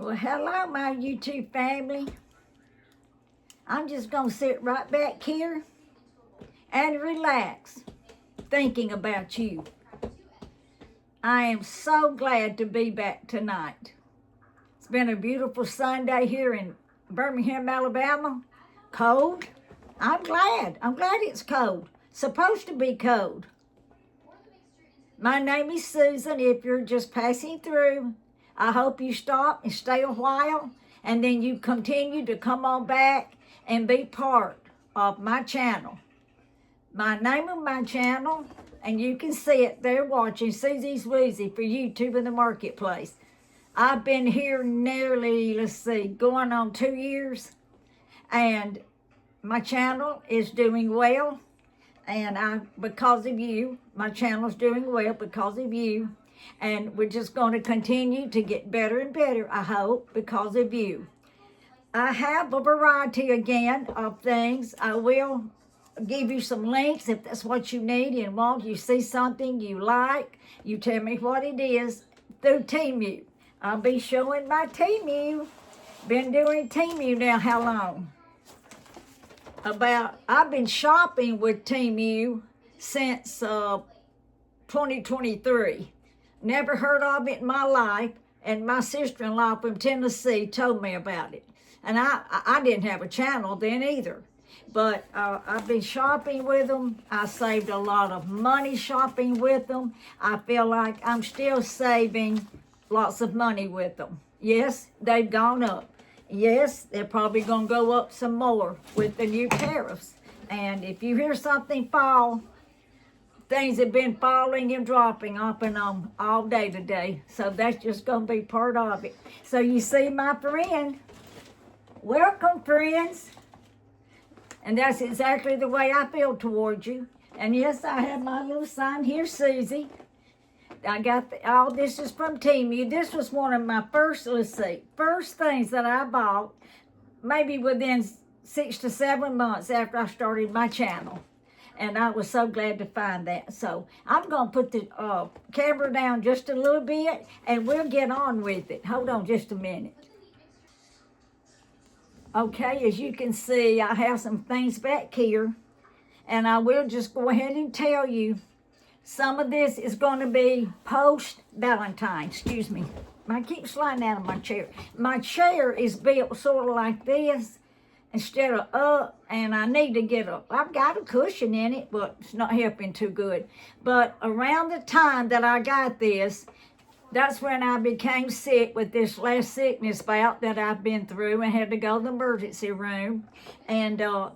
Well, hello, my YouTube family. I'm just going to sit right back here and relax, thinking about you. I am so glad to be back tonight. It's been a beautiful Sunday here in Birmingham, Alabama. Cold. I'm glad. I'm glad it's cold. Supposed to be cold. My name is Susan. If you're just passing through, I hope you stop and stay a while, and then you continue to come on back and be part of my channel. My name of my channel, and you can see it there watching, Susie's Woozy for YouTube in the Marketplace. I've been here nearly, going on 2 years, and my channel is doing well, and because of you, my channel's doing well because of you. And we're just going to continue to get better and better, I hope, because of you. I have a variety again of things. I will give you some links if that's what you need and want. You see something you like, you tell me what it is through Temu. I'll be showing my Temu. Been doing Temu now how long? I've been shopping with Temu since 2023. Never heard of it in my life, and my sister-in-law from Tennessee told me about it. And I didn't have a channel then either. But I've been shopping with them. I saved a lot of money shopping with them. I feel like I'm still saving lots of money with them. Yes, they've gone up. Yes, they're probably going to go up some more with the new tariffs. And if you hear something fall, things have been falling and dropping up and on all day today. So that's just going to be part of it. So you see my friend. Welcome, friends. And that's exactly the way I feel towards you. And yes, I have my little sign here, Susie. I got all this is from Temu. This was one of my first things that I bought, maybe within 6 to 7 months after I started my channel. And I was so glad to find that. So I'm going to put the camera down just a little bit, and we'll get on with it. Hold on just a minute. Okay, as you can see, I have some things back here, and I will just go ahead and tell you, some of this is going to be post-Valentine. Excuse me. I keep sliding out of my chair. My chair is built sort of like this instead of up, and I need to get up. I've got a cushion in it, but it's not helping too good. But around the time that I got this, that's when I became sick with this last sickness bout that I've been through and had to go to the emergency room. And the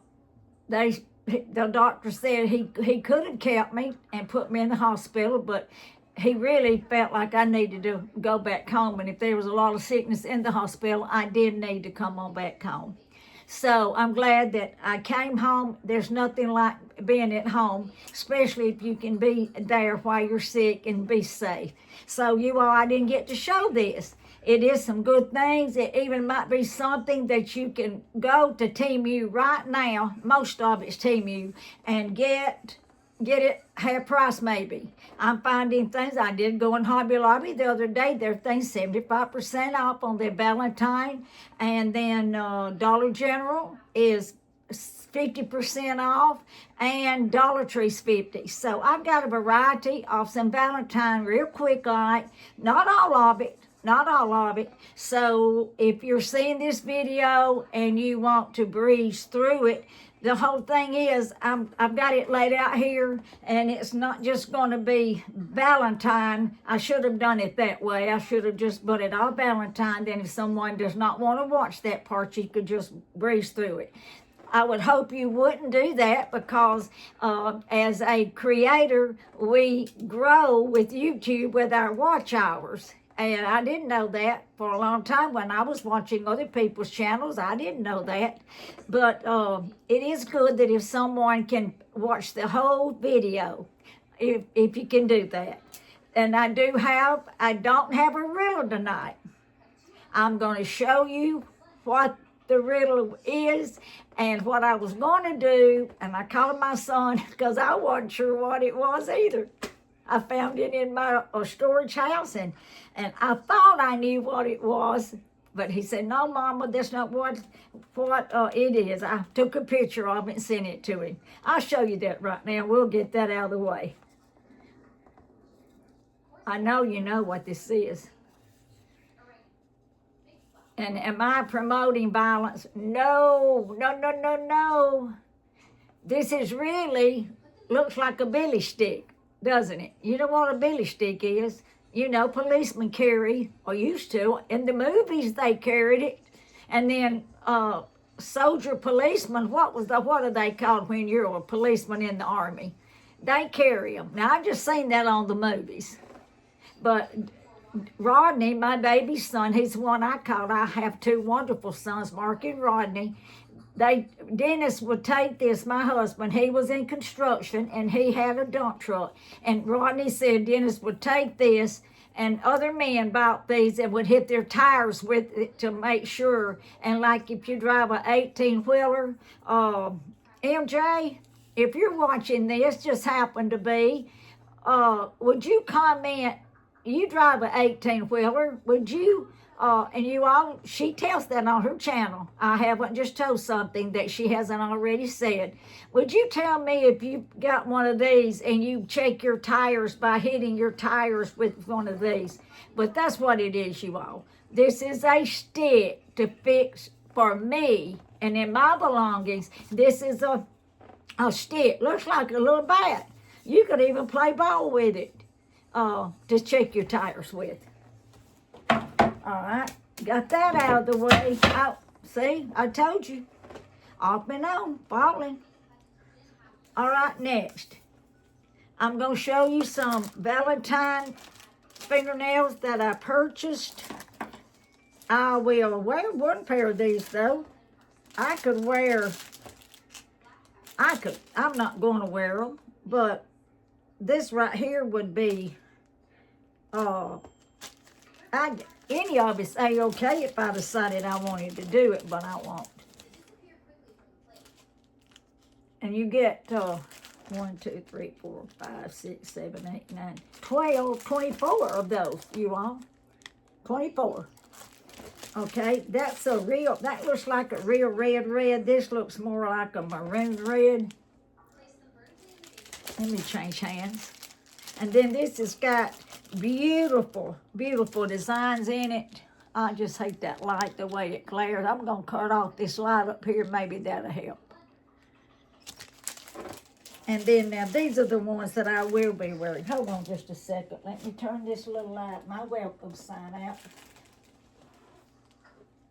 doctor said he could have kept me and put me in the hospital, but he really felt like I needed to go back home. And if there was a lot of sickness in the hospital, I did need to come on back home. So I'm glad that I came home. There's nothing like being at home, especially if you can be there while you're sick and be safe. So you all, I didn't get to show this. It is some good things. It even might be something that you can go to Temu right now. Most of it's Temu, and get it half price maybe. I'm finding things. I did go in Hobby Lobby the other day. There are things 75% off on their Valentine. And then Dollar General is 50% off, and Dollar Tree's 50. So I've got a variety of some Valentine real quick like. Not all of it. Not all of it. So if you're seeing this video and you want to breeze through it, the whole thing is I've got it laid out here, and it's not just going to be Valentine. I should have done it that way. I should have just put it all Valentine. Then if someone does not want to watch that part, you could just breeze through it. I would hope you wouldn't do that, because as a creator, we grow with YouTube with our watch hours. And I didn't know that for a long time when I was watching other people's channels. I didn't know that. But it is good that if someone can watch the whole video, if you can do that. And I don't have a riddle tonight. I'm going to show you what the riddle is and what I was going to do. And I called my son because I wasn't sure what it was either. I found it in my storage house, and I thought I knew what it was, But he said, no, Mama, that's not what it is. I took a picture of it and sent it to him. I'll show you that right now. We'll get that out of the way. I know you know what this is. And am I promoting violence? No, no, no, no, no. This is really, looks like a billy stick, doesn't it? You know what a billy stick is? You know, policemen carry, or used to. In the movies, they carried it. And then soldier policemen, what are they called when you're a policeman in the army? They carry them. Now, I've just seen that on the movies. But Rodney, my baby son, he's the one I called. I have two wonderful sons, Mark and Rodney. Dennis would take this, my husband, he was in construction and he had a dump truck. And Rodney said Dennis would take this, and other men bought these and would hit their tires with it to make sure. And like if you drive an 18-wheeler, MJ, if you're watching this, just happened to be, would you comment, you drive an 18-wheeler, would you, and you all, she tells that on her channel. I haven't just told something that she hasn't already said. Would you tell me if you got one of these and you check your tires by hitting your tires with one of these? But that's what it is, you all. This is a stick to fix for me and in my belongings. This is a stick. Looks like a little bat. You could even play ball with it to check your tires with. All right, got that out of the way. Oh, see, I told you. Off and on, falling. All right, next. I'm going to show you some Valentine fingernails that I purchased. I will wear one pair of these, though. I'm not going to wear them, but this right here would be, any of it's A-okay if I decided I wanted to do it, but I won't. And you get 1, 2, 3, 4, 5, 6, 7, 8, 9, 12, 24 of those, you all. 24. Okay, that looks like a real red. This looks more like a maroon red. Let me change hands. And then this has got beautiful designs in it. I just hate that light, the way it glares. I'm going to cut off this light up here. Maybe that'll help. And then now these are the ones that I will be wearing. Hold on just a second. Let me turn this little light, my welcome sign out.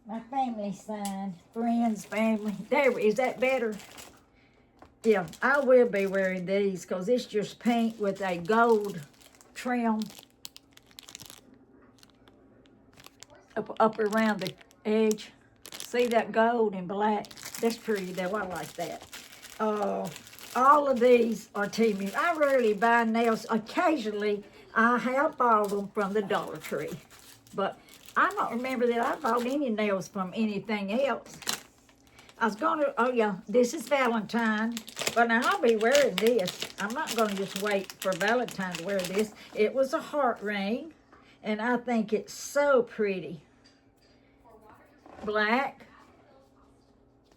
My family sign. Friends, family. There, is that better? Yeah, I will be wearing these because it's just pink with a gold trim up around the edge. See that gold and black? That's pretty though. I like that. All of these are Temu. I rarely buy nails. Occasionally, I have bought them from the Dollar Tree. But I don't remember that I bought any nails from anything else. I was going to, oh yeah, this is Valentine. But now I'll be wearing this. I'm not going to just wait for Valentine to wear this. It was a heart ring. And I think it's so pretty. Black.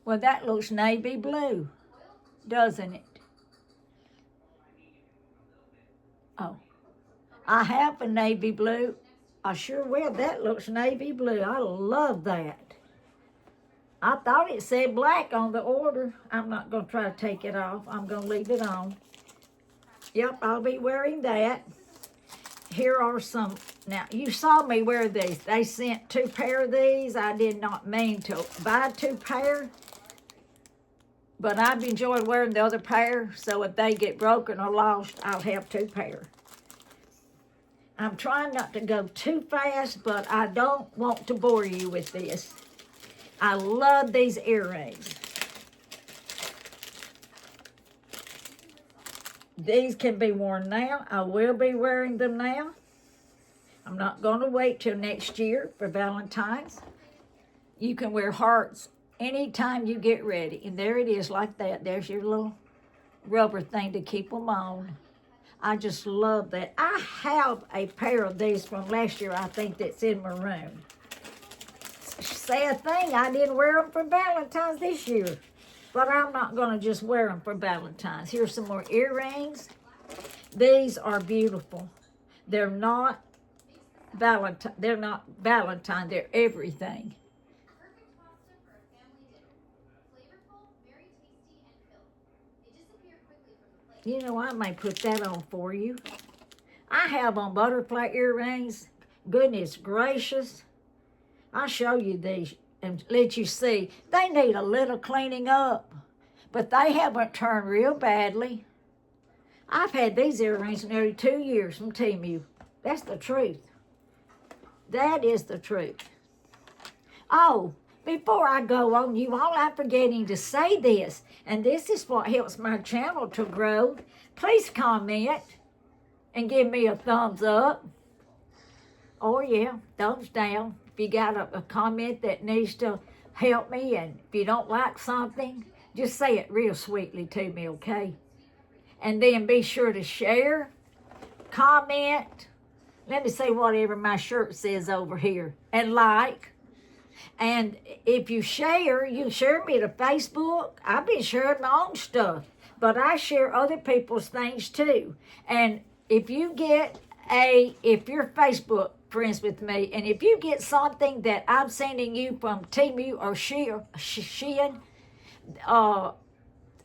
Well, that looks navy blue, doesn't it? Oh, I have a navy blue. I sure will. That looks navy blue. I love that. I thought it said black on the order. I'm not going to try to take it off. I'm going to leave it on. Yep, I'll be wearing that. Here are some. Now, you saw me wear these. They sent 2 pair of these. I did not mean to buy 2 pair. But I've enjoyed wearing the other pair. So if they get broken or lost, I'll have 2 pair. I'm trying not to go too fast, but I don't want to bore you with this. I love these earrings. These can be worn now. I will be wearing them now. I'm not going to wait till next year for Valentine's. You can wear hearts anytime you get ready. And there it is like that. There's your little rubber thing to keep them on. I just love that. I have a pair of these from last year, I think, that's in maroon. sad thing, I didn't wear them for Valentine's this year. But I'm not going to just wear them for Valentine's. Here's some more earrings. These are beautiful. They're not Valentine. They're not Valentine. They're everything. You know, I may put that on for you. I have on butterfly earrings. Goodness gracious. I'll show you these and let you see. They need a little cleaning up, but they haven't turned real badly. I've had these earrings nearly 2 years from Temu. That's the truth. That is the truth. Oh, before I go on, you all, I'm forgetting to say this, and this is what helps my channel to grow. Please comment and give me a thumbs up. Or yeah, thumbs down. If you got a comment that needs to help me, and if you don't like something, just say it real sweetly to me, okay? And then be sure to share, comment. Let me say whatever my shirt says over here. And like. And if you share me to Facebook. I've been sharing my own stuff. But I share other people's things too. And if you're Facebook friends with me, and if you get something that I'm sending you from Temu or Shein,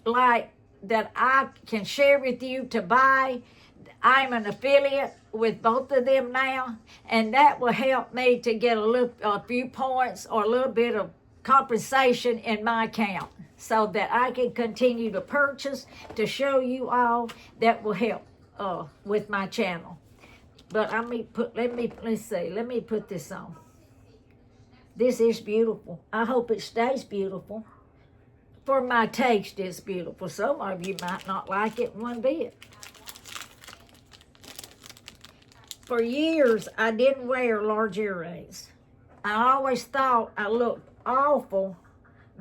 like that I can share with you to buy, I'm an affiliate with both of them now, and that will help me to get a few points or a little bit of compensation in my account, so that I can continue to purchase to show you all. That will help with my channel. But let me put this on. This is beautiful. I hope it stays beautiful. For my taste, it's beautiful. Some of you might not like it one bit. For years, I didn't wear large earrings. I always thought I looked awful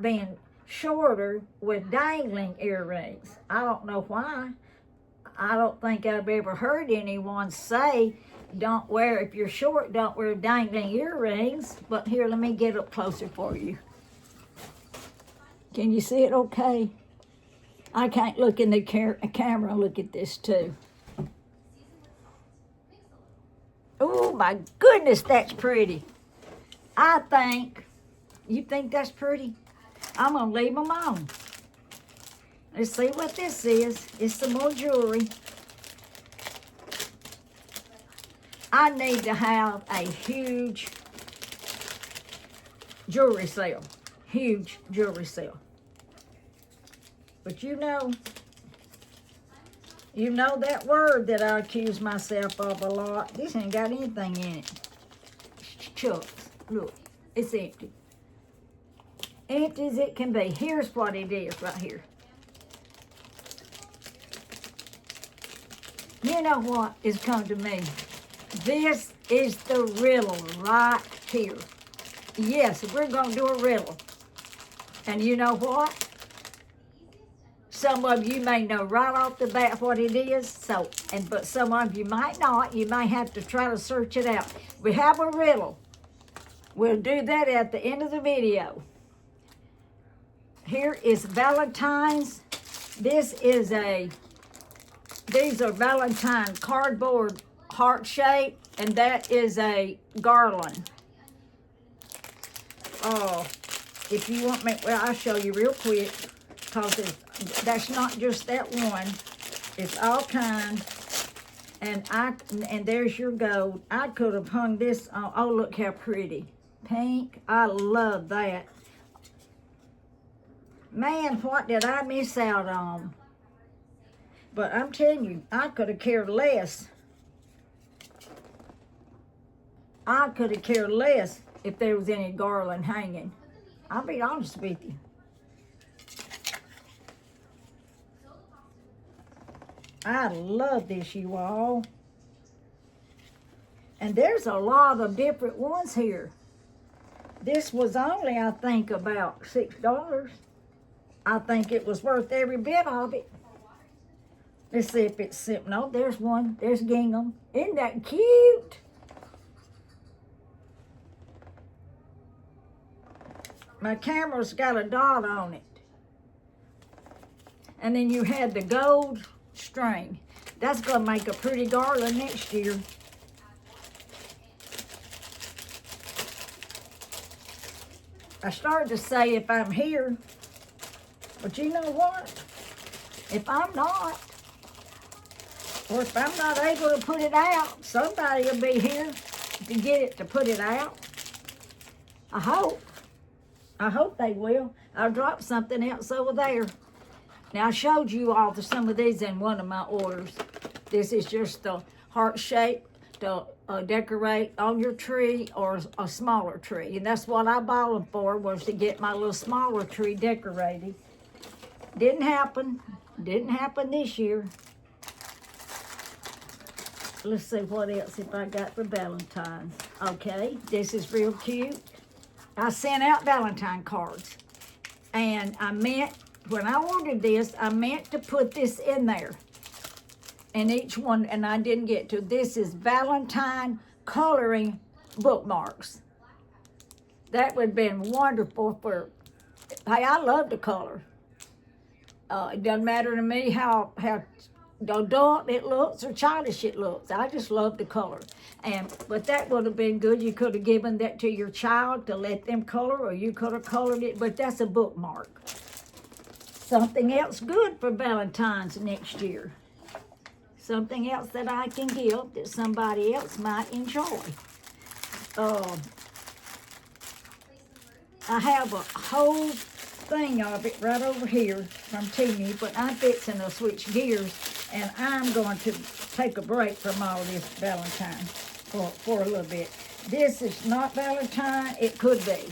being shorter with dangling earrings. I don't know why. I don't think I've ever heard anyone say, if you're short, don't wear dangling earrings. But here, let me get up closer for you. Can you see it okay? I can't look in the camera. Look at this too. Oh my goodness, that's pretty. You think that's pretty? I'm gonna leave them on. Let's see what this is. It's some more jewelry. I need to have a huge jewelry sale. Huge jewelry sale. But you know that word that I accuse myself of a lot. This ain't got anything in it. Chucks. Look, it's empty. Empty as it can be. Here's what it is right here. You know what has come to me? This is the riddle right here. Yes, we're going to do a riddle. And you know what? Some of you may know right off the bat what it is, but some of you might not. You may have to try to search it out. We have a riddle. We'll do that at the end of the video. Here is Valentine's. These are Valentine cardboard heart shape, and that is a garland. Oh, if you want me, well, I'll show you real quick, because that's not just that one. It's all kinds. And there's your gold. I could have hung this on. Oh, look how pretty. Pink. I love that. Man, what did I miss out on? But I'm telling you, I could have cared less. I could have cared less if there was any garland hanging. I'll be honest with you. I love this, you all. And there's a lot of different ones here. This was only, I think, about $6. I think it was worth every bit of it. Let's see if it's simple. No, there's one. There's gingham. Isn't that cute? My camera's got a dot on it. And then you had the gold string. That's gonna make a pretty garland next year. I started to say if I'm here, but you know what? If I'm not, or if I'm not able to put it out, somebody will be here to get it to put it out. I hope. I hope they will. I dropped something else over there. Now, I showed you all some of these in one of my orders. This is just the heart shape to decorate on your tree or a smaller tree. And that's what I bought them for, was to get my little smaller tree decorated. Didn't happen. Didn't happen this year. Let's see what else if I got for Valentine's. Okay, this is real cute. I sent out Valentine cards. And I meant, when I ordered this, I meant to put this in there. And each one, and I didn't get to. This is Valentine coloring bookmarks. That would have been wonderful for, hey, I love to color. It doesn't matter to me how adult it looks or childish it looks. I just love to color. But that would have been good. You could have given that to your child to let them color, or you could have colored it, but that's a bookmark. Something else good for Valentine's next year. Something else that I can give that somebody else might enjoy. I have a whole thing of it right over here from Temu, but I'm fixing to switch gears, and I'm going to take a break from all this Valentine for a little bit. This is not Valentine. It could be.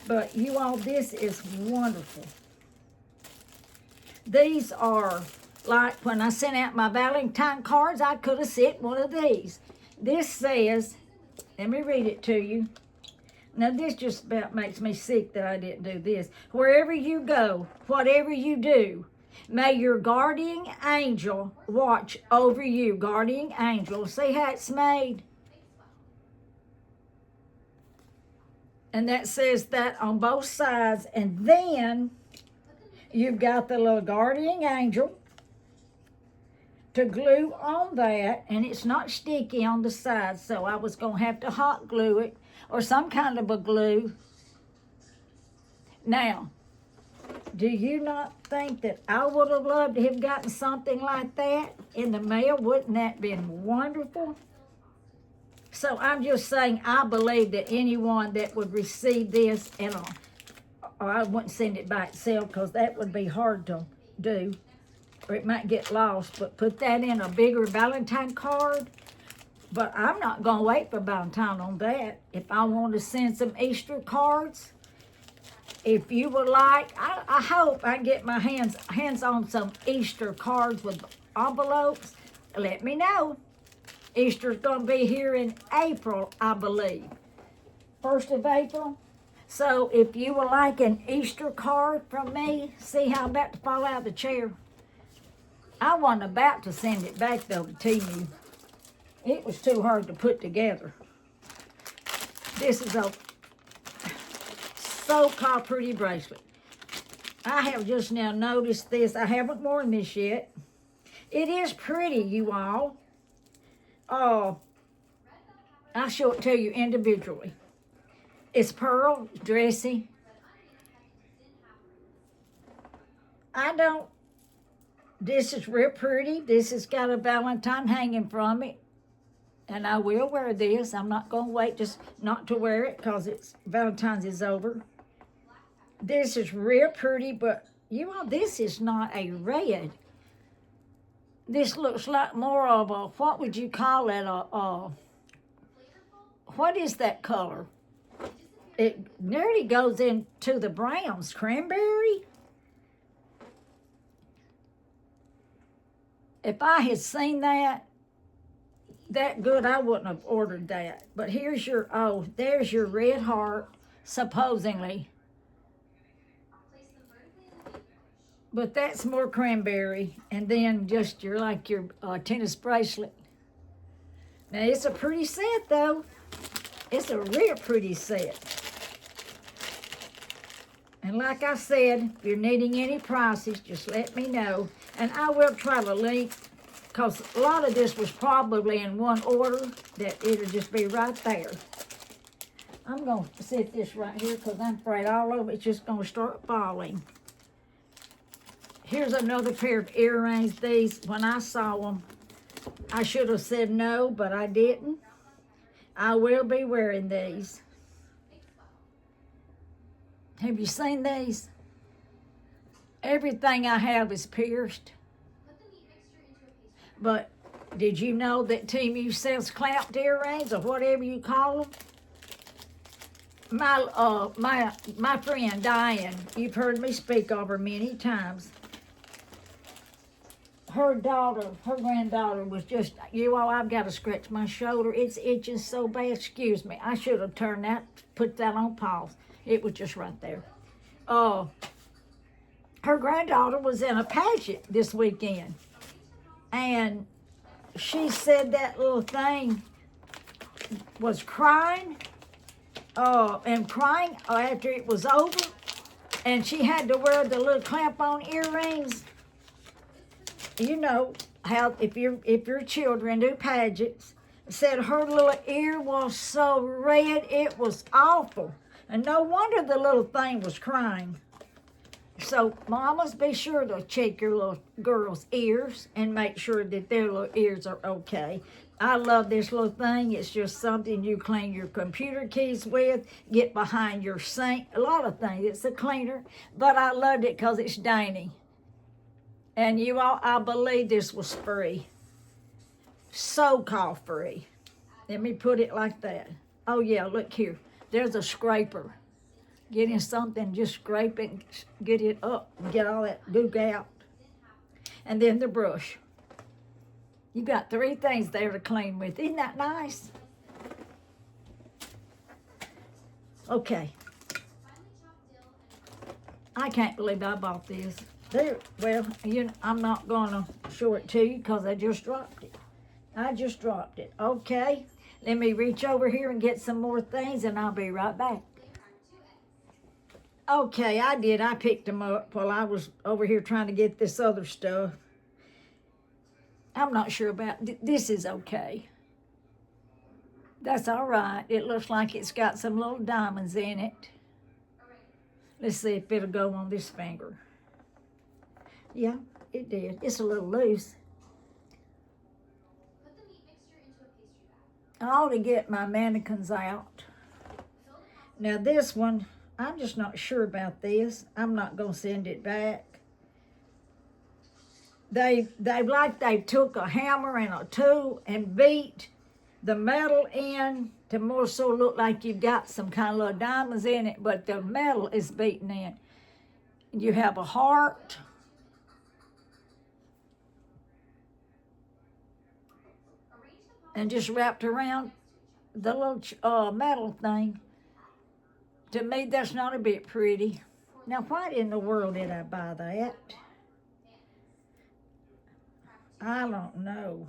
But you all, this is wonderful. These are like when I sent out my Valentine cards, I could have sent one of these. This says, let me read it to you. Now, this just about makes me sick that I didn't do this. Wherever you go, whatever you do, may your guardian angel watch over you. Guardian angel. See how it's made? And that says that on both sides. And then you've got the little guardian angel to glue on that. And it's not sticky on the sides, so I was going to have to hot glue it or some kind of a glue. Now, do you not think that I would have loved to have gotten something like that in the mail? Wouldn't that have been wonderful? So I'm just saying, I believe that anyone that would receive this, and or I wouldn't send it by itself because that would be hard to do, or it might get lost, but put that in a bigger Valentine card. But I'm not going to wait for Valentine on that. If I want to send some Easter cards, if you would like, I hope I get my hands on some Easter cards with envelopes. Let me know. Easter's going to be here in April, I believe. 1st of April. So if you would like an Easter card from me, see how I'm about to fall out of the chair. I wasn't about to send it back, though, to Temu. It was too hard to put together. This is a so-called pretty bracelet. I have just now noticed this. I haven't worn this yet. It is pretty, you all. I'll show it to you individually. It's pearl, dressy. This is real pretty. This has got a Valentine hanging from it. And I will wear this. I'm not going to wait just not to wear it because Valentine's is over. This is real pretty, but you all, this is not a red. This looks like more of a, what would you call it? What is that color? It nearly goes into the browns. Cranberry? If I had seen that good, I wouldn't have ordered that. But here's there's your red heart, supposedly. But that's more cranberry. And then just your tennis bracelet. Now, it's a pretty set, though. It's a real pretty set. And like I said, if you're needing any prices, just let me know. And I will try to link, because a lot of this was probably in one order, that it'll just be right there. I'm going to set this right here because I'm afraid all of it's just going to start falling. Here's another pair of earrings. These, when I saw them, I should have said no, but I didn't. I will be wearing these. Have you seen these? Everything I have is pierced. But did you know that Temu sells clamped earrings, or whatever you call them? My friend Diane, you've heard me speak of her many times. Her granddaughter was just, I've got to scratch my shoulder. It's itching so bad. Excuse me. I should have turned that, put that on pause. It was just right there. Her granddaughter was in a pageant this weekend. And she said that little thing was crying and crying after it was over. And she had to wear the little clamp-on earrings. You know how if your children do pageants, said her little ear was so red, it was awful. And no wonder the little thing was crying. So mamas, be sure to check your little girls' ears and make sure that their little ears are okay. I love this little thing. It's just something you clean your computer keys with, get behind your sink, a lot of things. It's a cleaner, but I loved it because it's dainty. And you all, I believe this was free. So-called free. Let me put it like that. Oh yeah, look here. There's a scraper. Getting something, just scrape it, get it up, and get all that gook out. And then the brush. You got 3 things there to clean with. Isn't that nice? Okay. I can't believe I bought this. I'm not going to show it to you because I just dropped it. Okay. Let me reach over here and get some more things, and I'll be right back. Okay, I did. I picked them up while I was over here trying to get this other stuff. I'm not sure about this. Is okay. That's all right. It looks like it's got some little diamonds in it. Let's see if it'll go on this finger. Yeah, it did. It's a little loose. I ought to get my mannequins out. Now this one, I'm just not sure about this. I'm not going to send it back. They took a hammer and a tool and beat the metal in to more so look like you've got some kind of little diamonds in it, but the metal is beaten in. You have a heart. And just wrapped around the little metal thing. To me, that's not a bit pretty. Now, why in the world did I buy that? I don't know.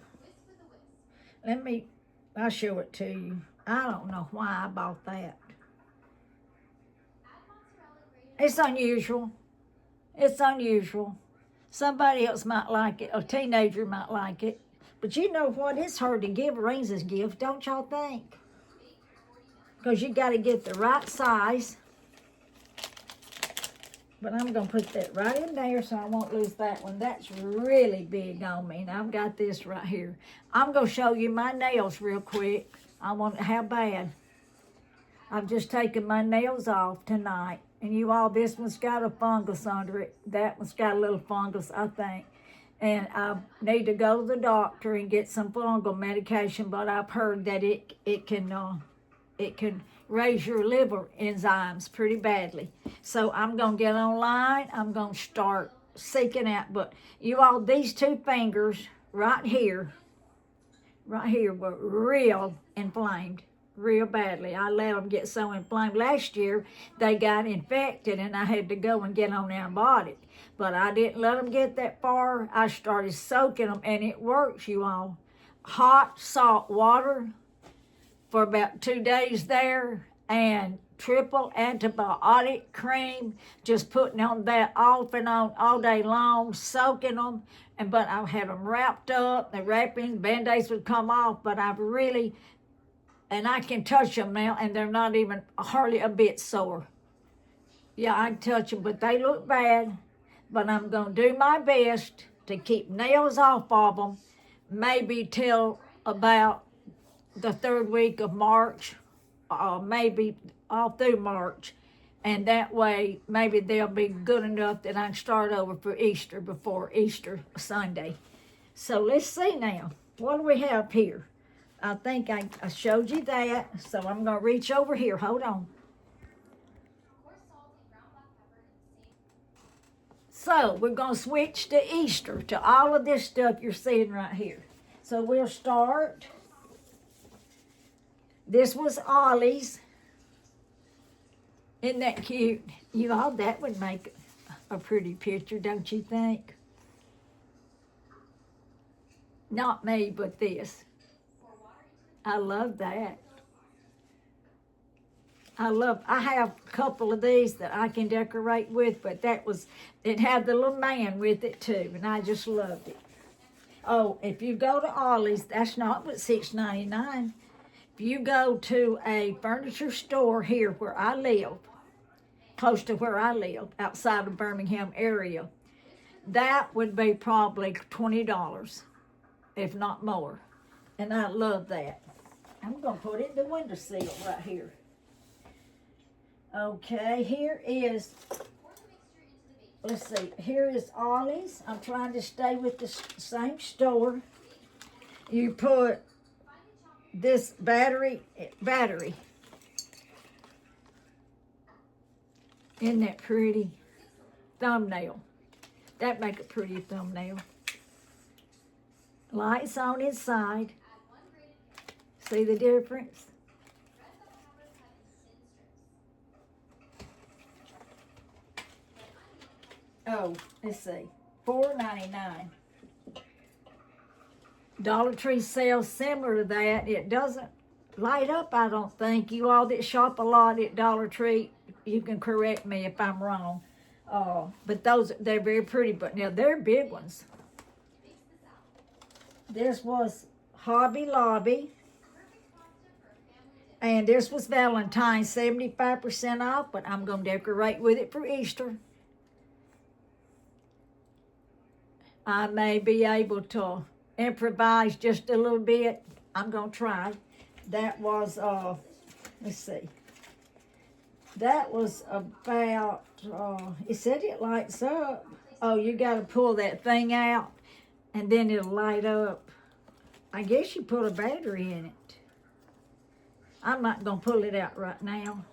I'll show it to you. I don't know why I bought that. It's unusual. It's unusual. Somebody else might like it. A teenager might like it. But you know what? It's hard to give rings as gifts, don't y'all think? Because you got to get the right size. But I'm going to put that right in there so I won't lose that one. That's really big on me. And I've got this right here. I'm going to show you my nails real quick. How bad. I've just taken my nails off tonight. And you all, this one's got a fungus under it. That one's got a little fungus, I think. And I need to go to the doctor and get some fungal medication. But I've heard that it can raise your liver enzymes pretty badly. So I'm going to get online. I'm going to start seeking out. But you all, these 2 fingers right here were real inflamed, real badly. I let them get so inflamed. Last year, they got infected and I had to go and get on antibiotic. But I didn't let them get that far. I started soaking them, and it works, you all. Hot, salt water for about 2 days there, and triple antibiotic cream, just putting on that off and on all day long, soaking them. But I had them wrapped up, the wrappings, Band-Aids would come off, but I've really, and I can touch them now, and they're not even hardly a bit sore. Yeah, I can touch them, but they look bad. But I'm going to do my best to keep nails off of them, maybe till about the 3rd week of March, maybe all through March. And that way, maybe they'll be good enough that I can start over for Easter, before Easter Sunday. So let's see now. What do we have here? I think I showed you that. So I'm going to reach over here. Hold on. So we're going to switch to Easter, to all of this stuff you're seeing right here. So we'll start. This was Ollie's. Isn't that cute? You all, that would make a pretty picture, don't you think? Not me, but this. I love that. I have a couple of these that I can decorate with, but it had the little man with it too, and I just loved it. Oh, if you go to Ollie's, that's not but $6.99. If you go to a furniture store here where I live, close to where I live, outside of Birmingham area, that would be probably $20, if not more. And I love that. I'm going to put it in the windowsill right here. Okay, here is, let's see, here is Ollie's. I'm trying to stay with the same store. You put this battery. Isn't that pretty? Thumbnail. That make a pretty thumbnail. Lights on inside. See the difference? Oh, let's see, $4.99. Dollar Tree sells similar to that. It doesn't light up, I don't think. You all that shop a lot at Dollar Tree, you can correct me if I'm wrong. But they're very pretty, but now they're big ones. This was Hobby Lobby. And this was Valentine's, 75% off, but I'm going to decorate with it for Easter. I may be able to improvise just a little bit. I'm going to try. That was, let's see. That was about, it said it lights up. Oh, you got to pull that thing out, and then it'll light up. I guess you put a battery in it. I'm not going to pull it out right now.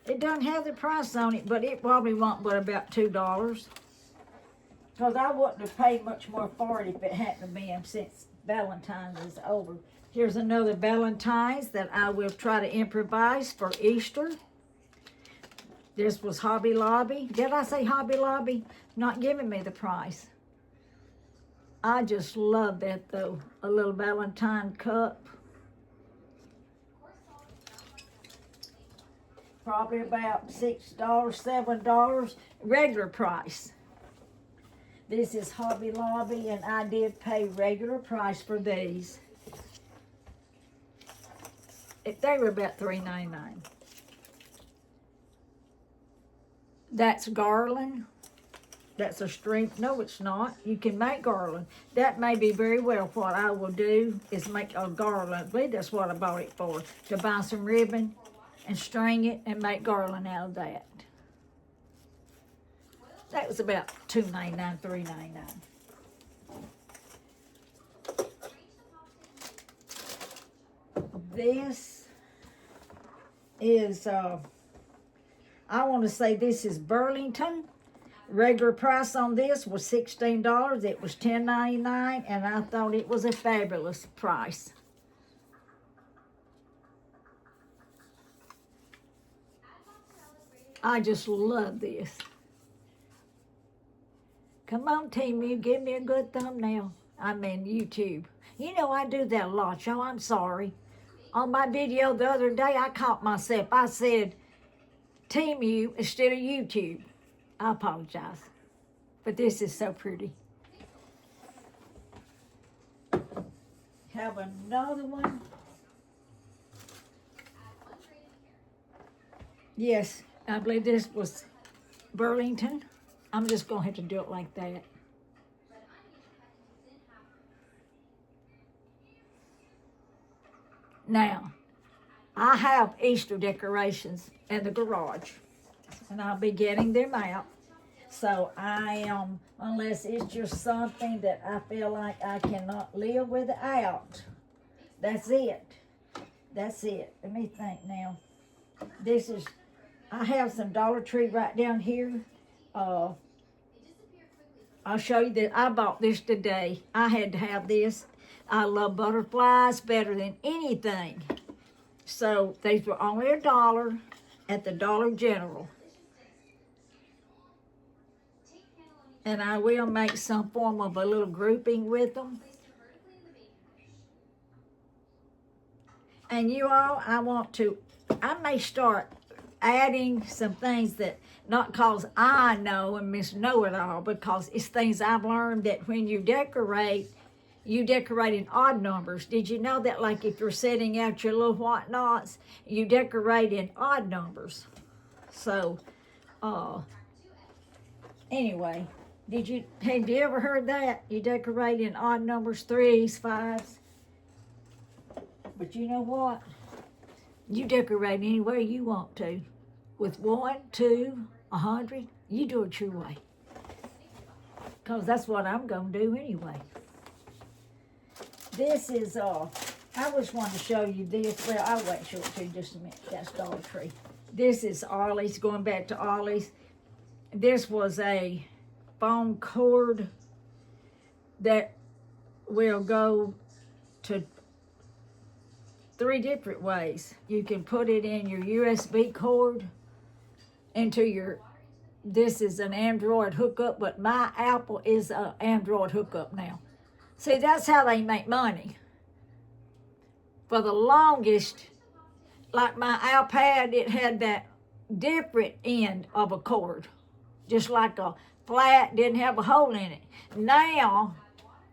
It doesn't have the price on it, but it probably won't but about $2. Because I wouldn't have paid much more for it if it hadn't been, since Valentine's is over. Here's another Valentine's that I will try to improvise for Easter. This was Hobby Lobby. Did I say Hobby Lobby? Not giving me the price. I just love that though. A little Valentine cup. Probably about $6, $7, regular price. This is Hobby Lobby, and I did pay regular price for these. They were about $3.99. That's garland. That's a string. No, it's not. You can make garland. That may be very well what I will do, is make a garland. I believe that's what I bought it for, to buy some ribbon and string it and make garland out of that. That was about $2.99, $3.99. This is, I want to say this is Burlington. Regular price on this was $16. It was $10.99, and I thought it was a fabulous price. I just love this. Come on, Temu, give me a good thumbnail. I'm in YouTube. You know I do that a lot, y'all. I'm sorry. On my video the other day, I caught myself. I said, Temu instead of YouTube. I apologize. But this is so pretty. Have another one. Yes, I believe this was Burlington. I'm just going to have to do it like that. Now, I have Easter decorations in the garage, and I'll be getting them out. So I am, unless it's just something that I feel like I cannot live without. That's it. That's it. Let me think now. This is, I have some Dollar Tree right down here. I'll show you that I bought this today. I had to have this. I love butterflies better than anything. So these were only $1 at the Dollar General. And I will make some form of a little grouping with them. And you all, I may start adding some things that, not cause I know and Miss Know It All, because it's things I've learned that when you decorate in odd numbers. Did you know that, like, if you're setting out your little white knots, you decorate in odd numbers? So, anyway, have you ever heard that? You decorate in odd numbers, 3s, 5s. But you know what? You decorate any way you want to. With 1, 2, 100, you do it your way. Because that's what I'm going to do anyway. This is, I just wanted to show you this. Well, I'll wait and show it to you just a minute. That's Dollar Tree. This is Ollie's, going back to Ollie's. This was a foam cord that will go to 3 different ways. You can put it in your USB cord into your, this is an Android hookup, but my Apple is an Android hookup now. See, that's how they make money. For the longest, like my iPad, it had that different end of a cord. Just like a flat, didn't have a hole in it. Now,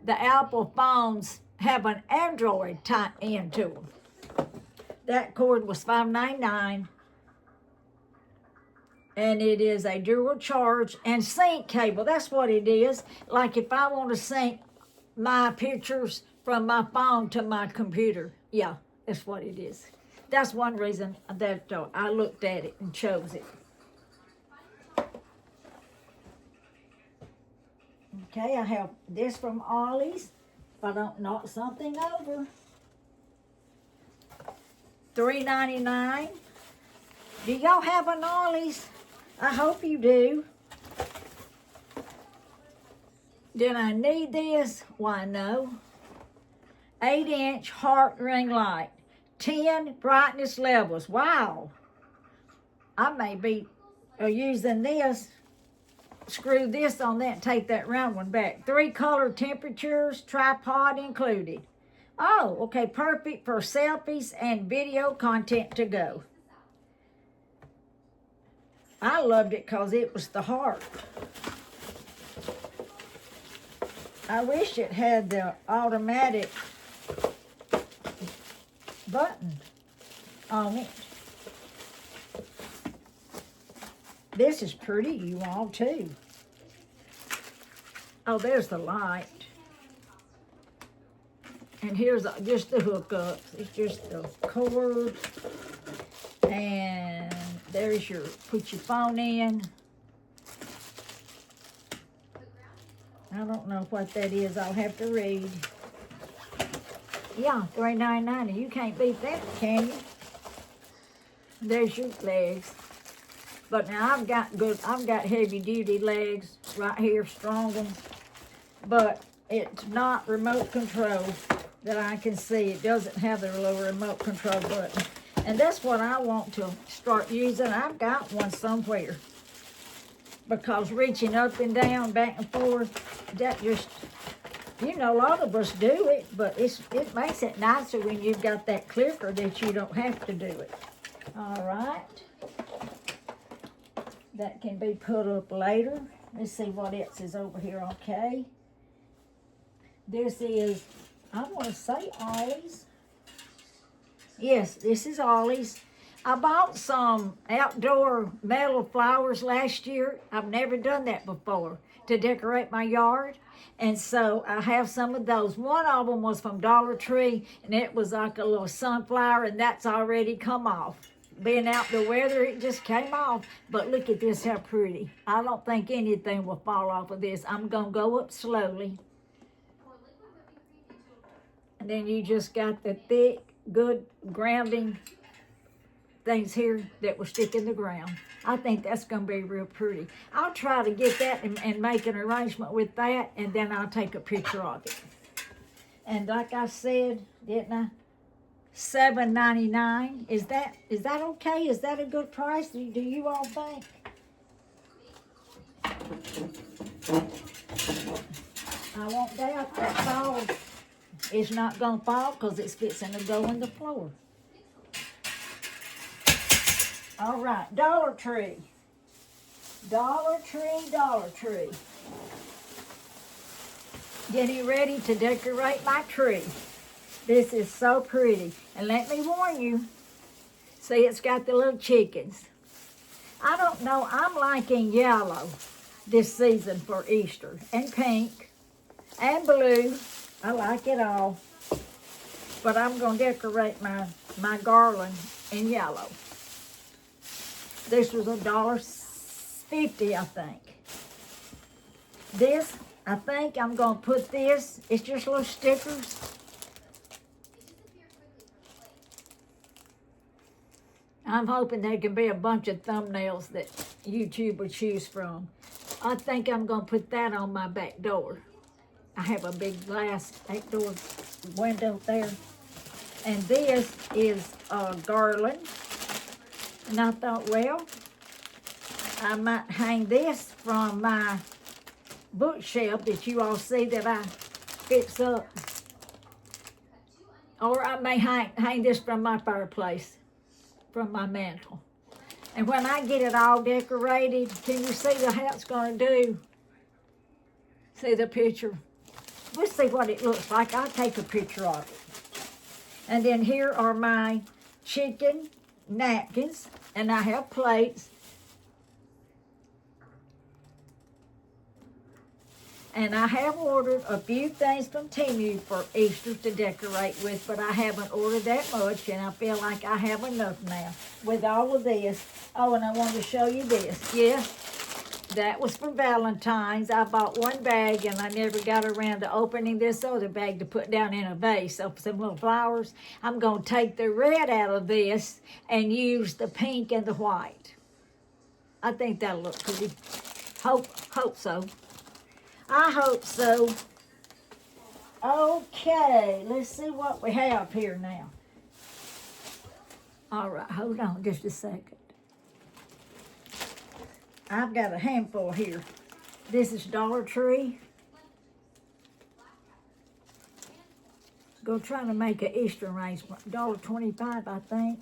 the Apple phones have an Android type end to them. That cord was $5.99. And it is a dual charge and sync cable. That's what it is. Like if I want to sync my pictures from my phone to my computer. Yeah, that's what it is. That's one reason that I looked at it and chose it. Okay, I have this from Ollie's. If I don't knock something over. $3.99. Do y'all have an Ollie's? I hope you do. Did I need this? Why, no. 8-inch heart ring light. 10 brightness levels. Wow. I may be using this. Screw this on that and take that round one back. 3 color temperatures, tripod included. Oh, okay, perfect for selfies and video content to go. I loved it because it was the heart. I wish it had the automatic button on it. This is pretty, you all, too. Oh, there's the light. And here's just the hookups. It's just the cord. And there's your, put your phone in. I don't know what that is. I'll have to read. Yeah, $3.99. You can't beat that, can you? There's your legs. But now I've got heavy duty legs right here, strong ones. But it's not remote control that I can see. It doesn't have the little remote control button. And that's what I want to start using. I've got one somewhere. Because reaching up and down, back and forth, that just, you know, a lot of us do it, but it makes it nicer when you've got that clicker that you don't have to do it. All right. that can be put up later. Let's see what else is over here, okay? This is, I want to say Ollie's. Yes, this is Ollie's. I bought some outdoor metal flowers last year. I've never done that before to decorate my yard. And so I have some of those. One of them was from Dollar Tree, and it was like a little sunflower, and that's already come off. Being out the weather, it just came off. But look at this, how pretty. I don't think anything will fall off of this. I'm going to go up slowly. And then you just got the thick, good grounding things here that will stick in the ground. I think that's going to be real pretty. I'll try to get that and make an arrangement with that, and then I'll take a picture of it. And like I said, didn't I? $7.99. Is that okay? Is that a good price? Do you all think? I won't doubt that fall. It's not going to fall because it's fixing to go in the floor. All right, Dollar Tree. Dollar Tree, Dollar Tree. Getting ready to decorate my tree. This is so pretty. And let me warn you, see, it's got the little chickens. I don't know, I'm liking yellow this season for Easter, and pink, and blue. I like it all. But I'm going to decorate my garland in yellow. This was $1.50, I think. This, I think I'm going to put this, it's just little stickers. I'm hoping there can be a bunch of thumbnails that YouTube will choose from. I think I'm going to put that on my back door. I have a big glass back door window there. And this is a garland. And I thought, well, I might hang this from my bookshelf that you all see that I fix up. Or I may hang this from my fireplace, from my mantle. And when I get it all decorated, can you see how it's going to do? See the picture? We'll see what it looks like. I'll take a picture of it. And then here are my chicken napkins, and I have plates. And I have ordered a few things from Temu for Easter to decorate with, but I haven't ordered that much, and I feel like I have enough now with all of this. Oh, and I wanted to show you this. Yes, that was for Valentine's. I bought one bag, and I never got around to opening this other bag to put down in a vase of some little flowers. I'm going to take the red out of this and use the pink and the white. I think that'll look pretty. Hope so. I hope so. Okay, let's see what we have here now. All right, hold on just a second. I've got a handful here. This is Dollar Tree. Go try to make an Easter arrangement. $1.25, I think.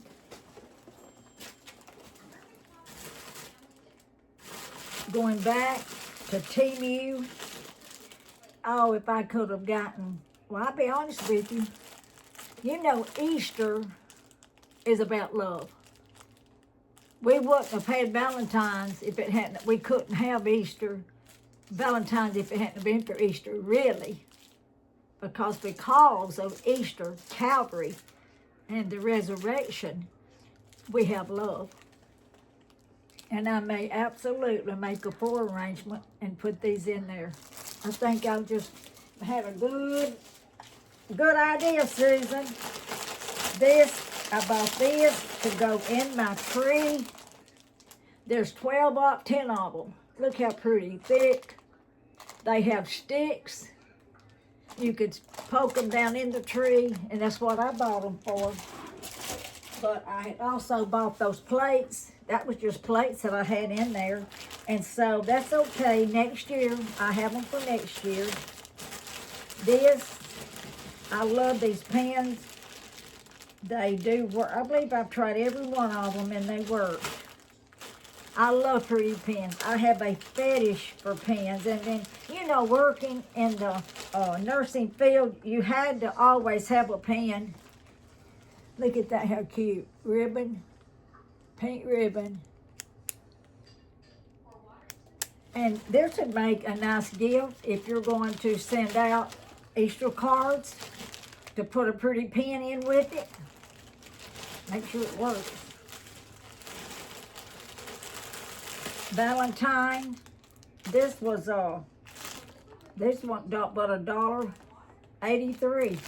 Going back to Temu. Oh, if I could have gotten, well, I'll be honest with you. You know, Easter is about love. We wouldn't have had Valentine's if it hadn't, we couldn't have Easter, Valentine's if it hadn't been for Easter, really. Because of Easter, Calvary, and the resurrection, we have love. And I may absolutely make a full arrangement and put these in there. I think I'll just have a good idea, Susan. I bought this to go in my tree. There's 10 of them. Look how pretty, thick. They have sticks. You could poke them down in the tree, and that's what I bought them for. But I had also bought those plates. That was just plates that I had in there. And so that's okay. Next year, I have them for next year. I love these pens. They do work. I believe I've tried every one of them and they work. I love pretty pens. I have a fetish for pens. And then, you know, working in the nursing field, you had to always have a pen. Look at that, how cute. Ribbon, pink ribbon. And this would make a nice gift if you're going to send out Easter cards, to put a pretty pen in with it. Make sure it works. Valentine. This was this one but $1.83.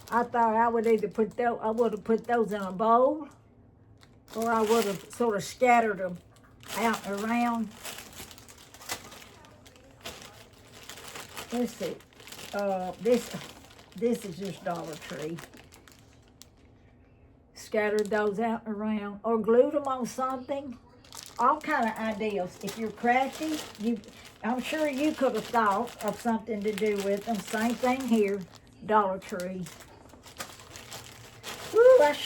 I thought I would either put those, I would have put those in a bowl, or I would have sort of scattered them out and around. Let's see. This is just Dollar Tree. Scattered those out and around, or glued them on something. All kind of ideas. If you're crafty, I'm sure you could have thought of something to do with them. Same thing here, Dollar Tree. Woo, that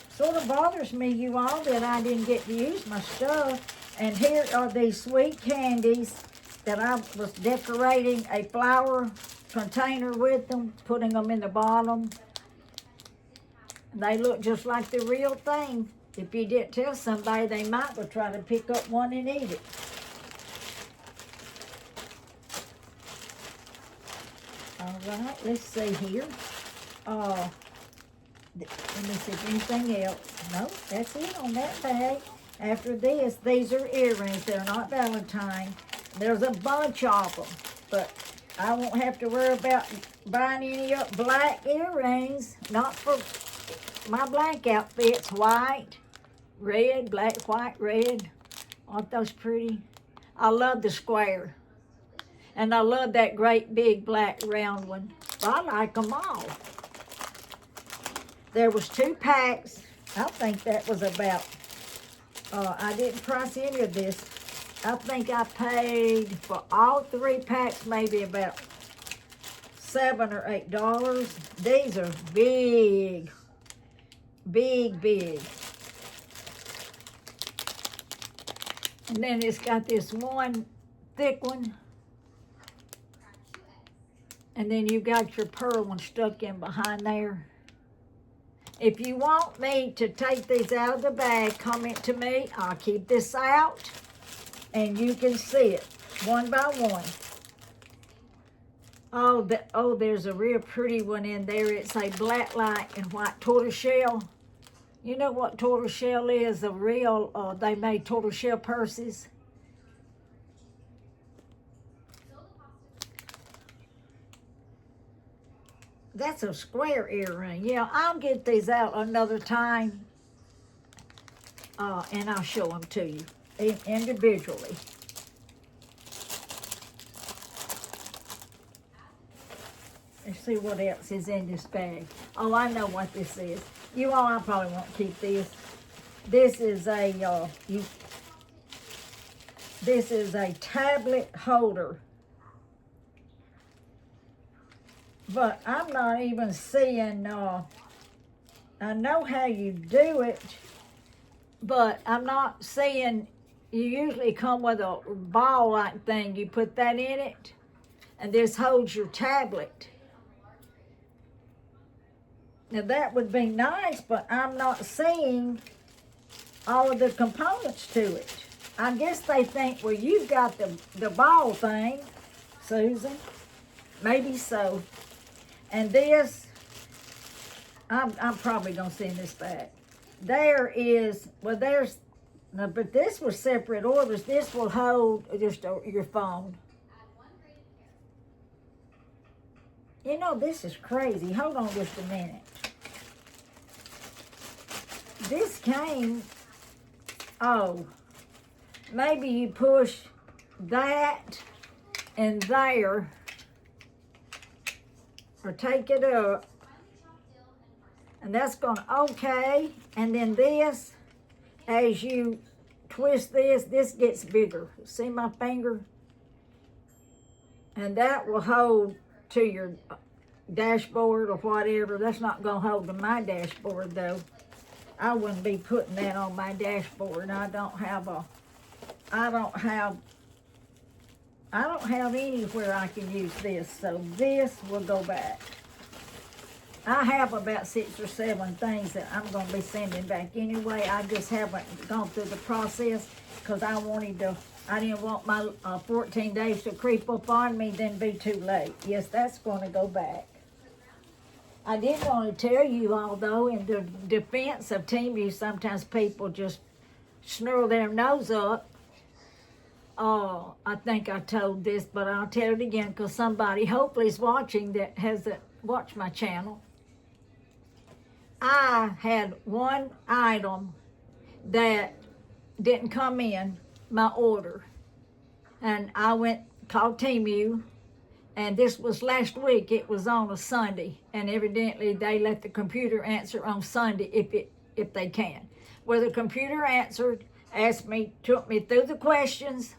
sort of bothers me, you all, that I didn't get to use my stuff. And here are these sweet candies that I was decorating a flower container with them, putting them in the bottom. They look just like the real thing. If you didn't tell somebody, they might will try to pick up one and eat it. All right, let's see here. Let me see if anything else. No, that's it on that bag. After this, these are earrings. They're not Valentine. There's a bunch of them, but I won't have to worry about buying any black earrings. Not for my black outfits. White, red, black, white, red. Aren't those pretty? I love the square. And I love that great big black round one. I like them all. There was 2 packs. I think that was about, I didn't price any of this. I think I paid for all 3 packs maybe about $7 or $8. These are big, big, big. And then it's got this one thick one. And then you've got your pearl one stuck in behind there. If you want me to take these out of the bag, comment to me. I'll keep this out, and you can see it one by one. Oh, there's a real pretty one in there. It's a black light and white tortoiseshell. You know what tortoiseshell is? A real, they made tortoiseshell purses. That's a square earring. Yeah, I'll get these out another time, and I'll show them to you individually. Let's see what else is in this bag. Oh, I know what this is. You all, I probably won't keep this. This is a this is a tablet holder. But I'm not even seeing, I know how you do it, but I'm not seeing, you usually come with a ball-like thing. You put that in it, and this holds your tablet. Now that would be nice, but I'm not seeing all of the components to it. I guess they think, well, you've got the ball thing, Susan. Maybe so. And this, I'm probably going to send this back. There is, well, there's, no, but this was separate orders. This will hold just your phone. You know, this is crazy. Hold on just a minute. This came, oh, maybe you push that and there, or take it up, and that's going to, okay, and then this, as you twist this gets bigger. See my finger? And that will hold to your dashboard or whatever. That's not going to hold to my dashboard, though. I wouldn't be putting that on my dashboard. I don't have I don't have anywhere I can use this, so this will go back. I have about 6 or 7 things that I'm going to be sending back anyway. I just haven't gone through the process because I didn't want my 14 days to creep up on me, then be too late. Yes, that's going to go back. I did want to tell you all, though, in the defense of Temu, sometimes people just snarl their nose up. I think I told this, but I'll tell it again because somebody hopefully is watching that hasn't watched my channel. I had one item that didn't come in, my order. And I called Temu, and this was last week. It was on a Sunday, and evidently they let the computer answer on Sunday if they can. Well, the computer answered, took me through the questions,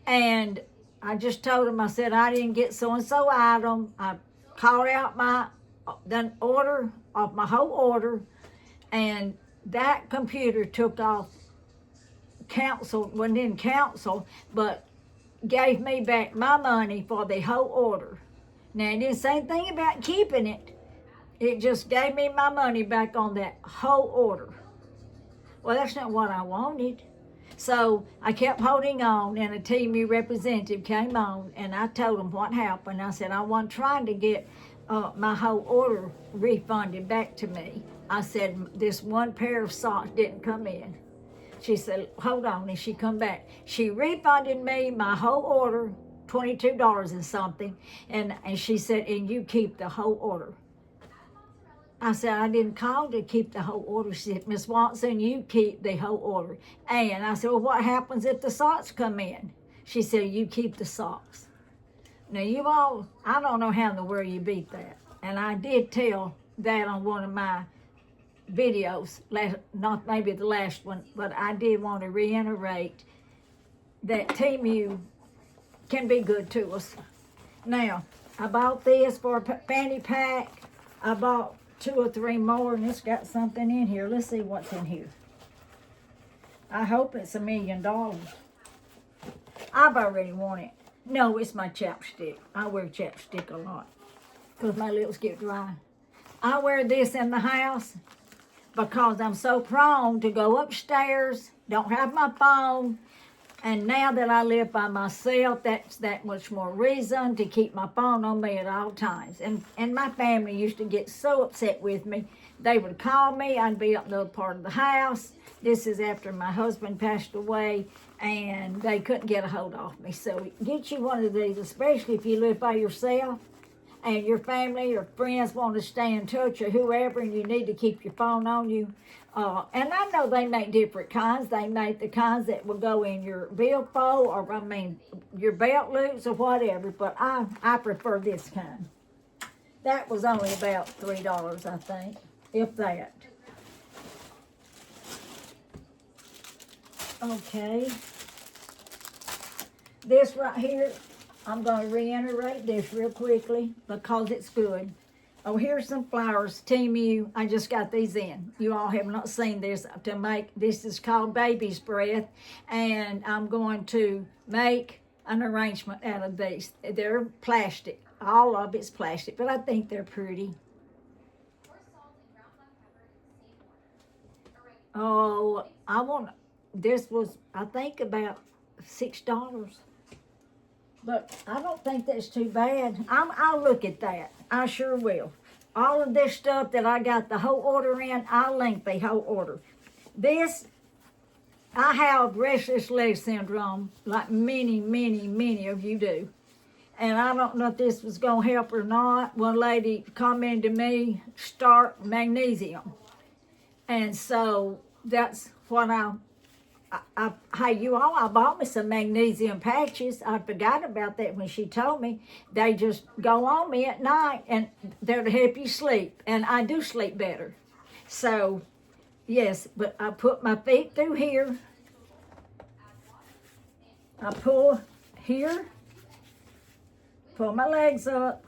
and I just told them, I said, I didn't get so-and-so item. I called out the order of my whole order, and that computer took off wasn't in council, but gave me back my money for the whole order. Now, it didn't say anything about keeping it. It just gave me my money back on that whole order. Well, that's not what I wanted. So I kept holding on, and a Temu representative came on, and I told him what happened. I said, I wasn't trying to get my whole order refunded back to me. I said, this one pair of socks didn't come in. She said, hold on, and she come back. She refunded me my whole order, $22 and something, and she said, and you keep the whole order. I said, I didn't call to keep the whole order. She said, Miss Watson, you keep the whole order. And I said, well, what happens if the socks come in? She said, you keep the socks. Now, I don't know how in the world you beat that. And I did tell that on one of my videos, not maybe the last one, but I did want to reiterate that Temu can be good to us. Now, I bought this for a fanny pack. I bought 2 or 3 more, and it's got something in here. Let's see what's in here. I hope it's $1 million. I've already worn it. No, it's my chapstick. I wear chapstick a lot because my lips get dry. I wear this in the house because I'm so prone to go upstairs, don't have my phone, and now that I live by myself, that's that much more reason to keep my phone on me at all times. And my family used to get so upset with me. They would call me, I'd be up in the other part of the house. This is after my husband passed away, and they couldn't get a hold of me. So get you one of these, especially if you live by yourself, and your family or friends want to stay in touch or whoever, and you need to keep your phone on you. And I know they make different kinds. They make the kinds that will go in your billfold or, your belt loops or whatever, but I prefer this kind. That was only about $3, I think, if that. Okay. This right here, I'm going to reiterate this real quickly because it's good. Oh, here's some flowers. Temu, I just got these in. You all have not seen this this is called baby's breath, and I'm going to make an arrangement out of these. They're plastic. All of it's plastic, but I think they're pretty. Oh, this was, I think, about $6. But I don't think that's too bad. I'll look at that. I sure will. All of this stuff that I got the whole order in, I'll link the whole order. This, I have restless leg syndrome, like many, many, many of you do. And I don't know if this was going to help or not. One lady commented to me, start magnesium. And so that's what hey, you all, I bought me some magnesium patches. I forgot about that when she told me. They just go on me at night, and they're to help you sleep. And I do sleep better. So, yes, but I put my feet through here. I pull here, pull my legs up,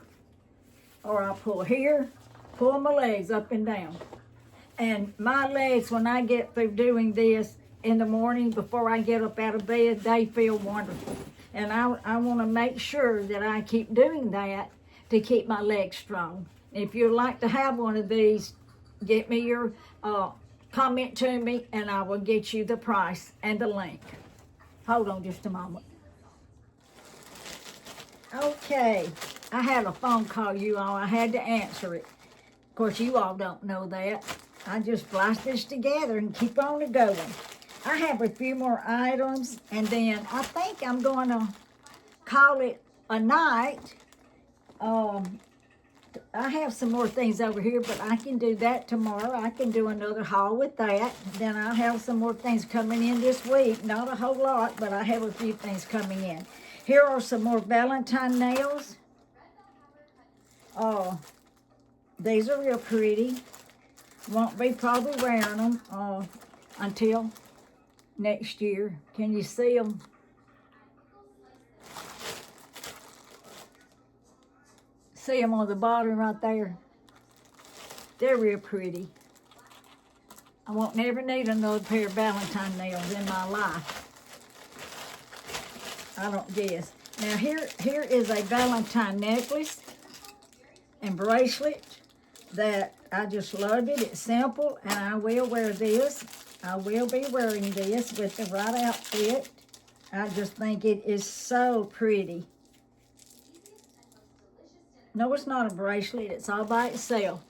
or I pull here, pull my legs up and down. And my legs, when I get through doing this, in the morning before I get up out of bed, they feel wonderful. And I want to make sure that I keep doing that to keep my legs strong. If you'd like to have one of these, get me your comment to me, and I will get you the price and the link. Hold on just a moment. Okay, I had a phone call, you all. I had to answer it. Of course, you all don't know that. I just flash this together and keep on it going. I have a few more items, and then I think I'm going to call it a night. I have some more things over here, but I can do that tomorrow. I can do another haul with that. Then I'll have some more things coming in this week. Not a whole lot, but I have a few things coming in. Here are some more Valentine nails. These are real pretty. Won't be probably wearing them until next year. Can you see them? See them on the bottom right there? They're real pretty. I won't never need another pair of Valentine nails in my life. I don't guess. Now here is a Valentine necklace and bracelet that I just loved it. It's simple, and I will wear this. I will be wearing this with the right outfit. I just think it is so pretty. No, it's not a bracelet. It's all by itself.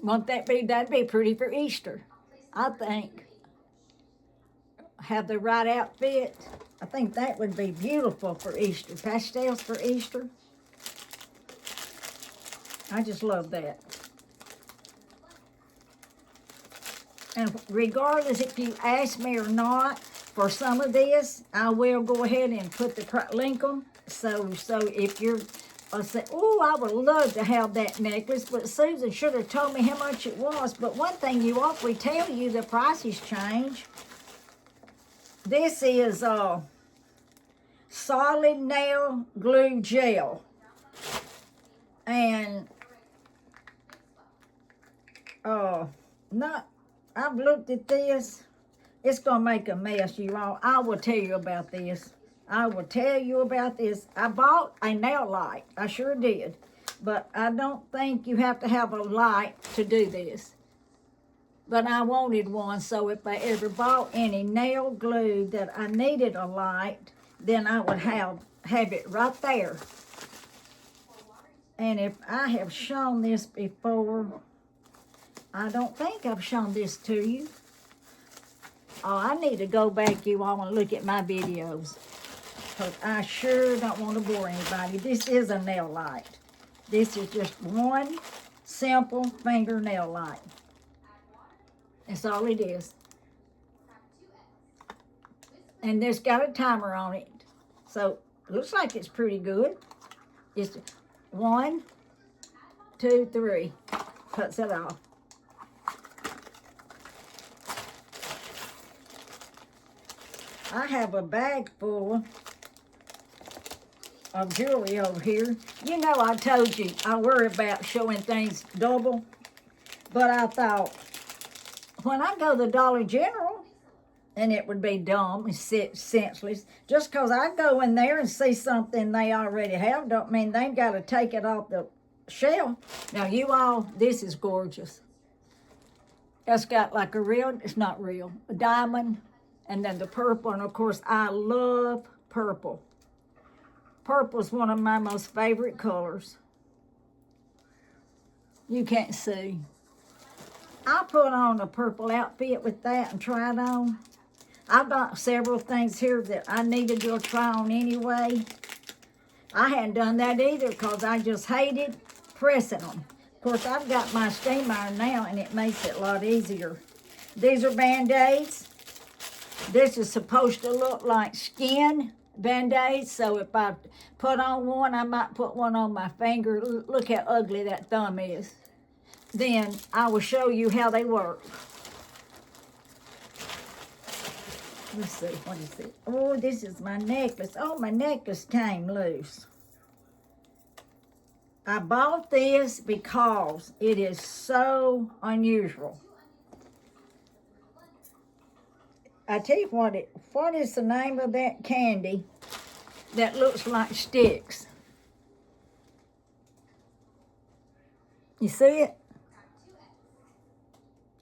Won't that'd be pretty for Easter, I think. Have the right outfit. I think that would be beautiful for Easter. Pastels for Easter. I just love that. And regardless if you ask me or not for some of this, I will go ahead and put the link on. So if you're say, oh, I would love to have that necklace, but Susan should have told me how much it was. But one thing you ought to tell you, the prices change. This is solid nail glue gel. And I've looked at this. It's gonna make a mess, you all. I will tell you about this. I will tell you about this. I bought a nail light. I sure did. But I don't think you have to have a light to do this. But I wanted one, so if I ever bought any nail glue that I needed a light, then I would have it right there. And if I have shown this before, I don't think I've shown this to you. Oh, I need to go back, you all, and look at my videos. Because I sure don't want to bore anybody. This is a nail light. This is just one simple fingernail light. That's all it is. And there's got a timer on it. So, looks like it's pretty good. It's 1, 2, 3. Cuts it off. I have a bag full of jewelry over here. You know, I told you I worry about showing things double. But I thought, when I go to the Dollar General, and it would be dumb and senseless, just because I go in there and see something they already have, don't mean they've got to take it off the shelf. Now, you all, this is gorgeous. It's got like a real, it's not real, a diamond, and then the purple, and of course, I love purple. Purple is one of my most favorite colors. You can't see. I put on a purple outfit with that and try it on. I've got several things here that I needed to try on anyway. I hadn't done that either because I just hated pressing them. Of course, I've got my steam iron now, and it makes it a lot easier. These are Band-Aids. This is supposed to look like skin Band-Aids, so if I put on one, I might put one on my finger. Look how ugly that thumb is. Then I will show you how they work. Let's see, what is it? Oh, this is my necklace. Oh, my necklace came loose. I bought this because it is so unusual. I tell you what is the name of that candy that looks like sticks? You see it?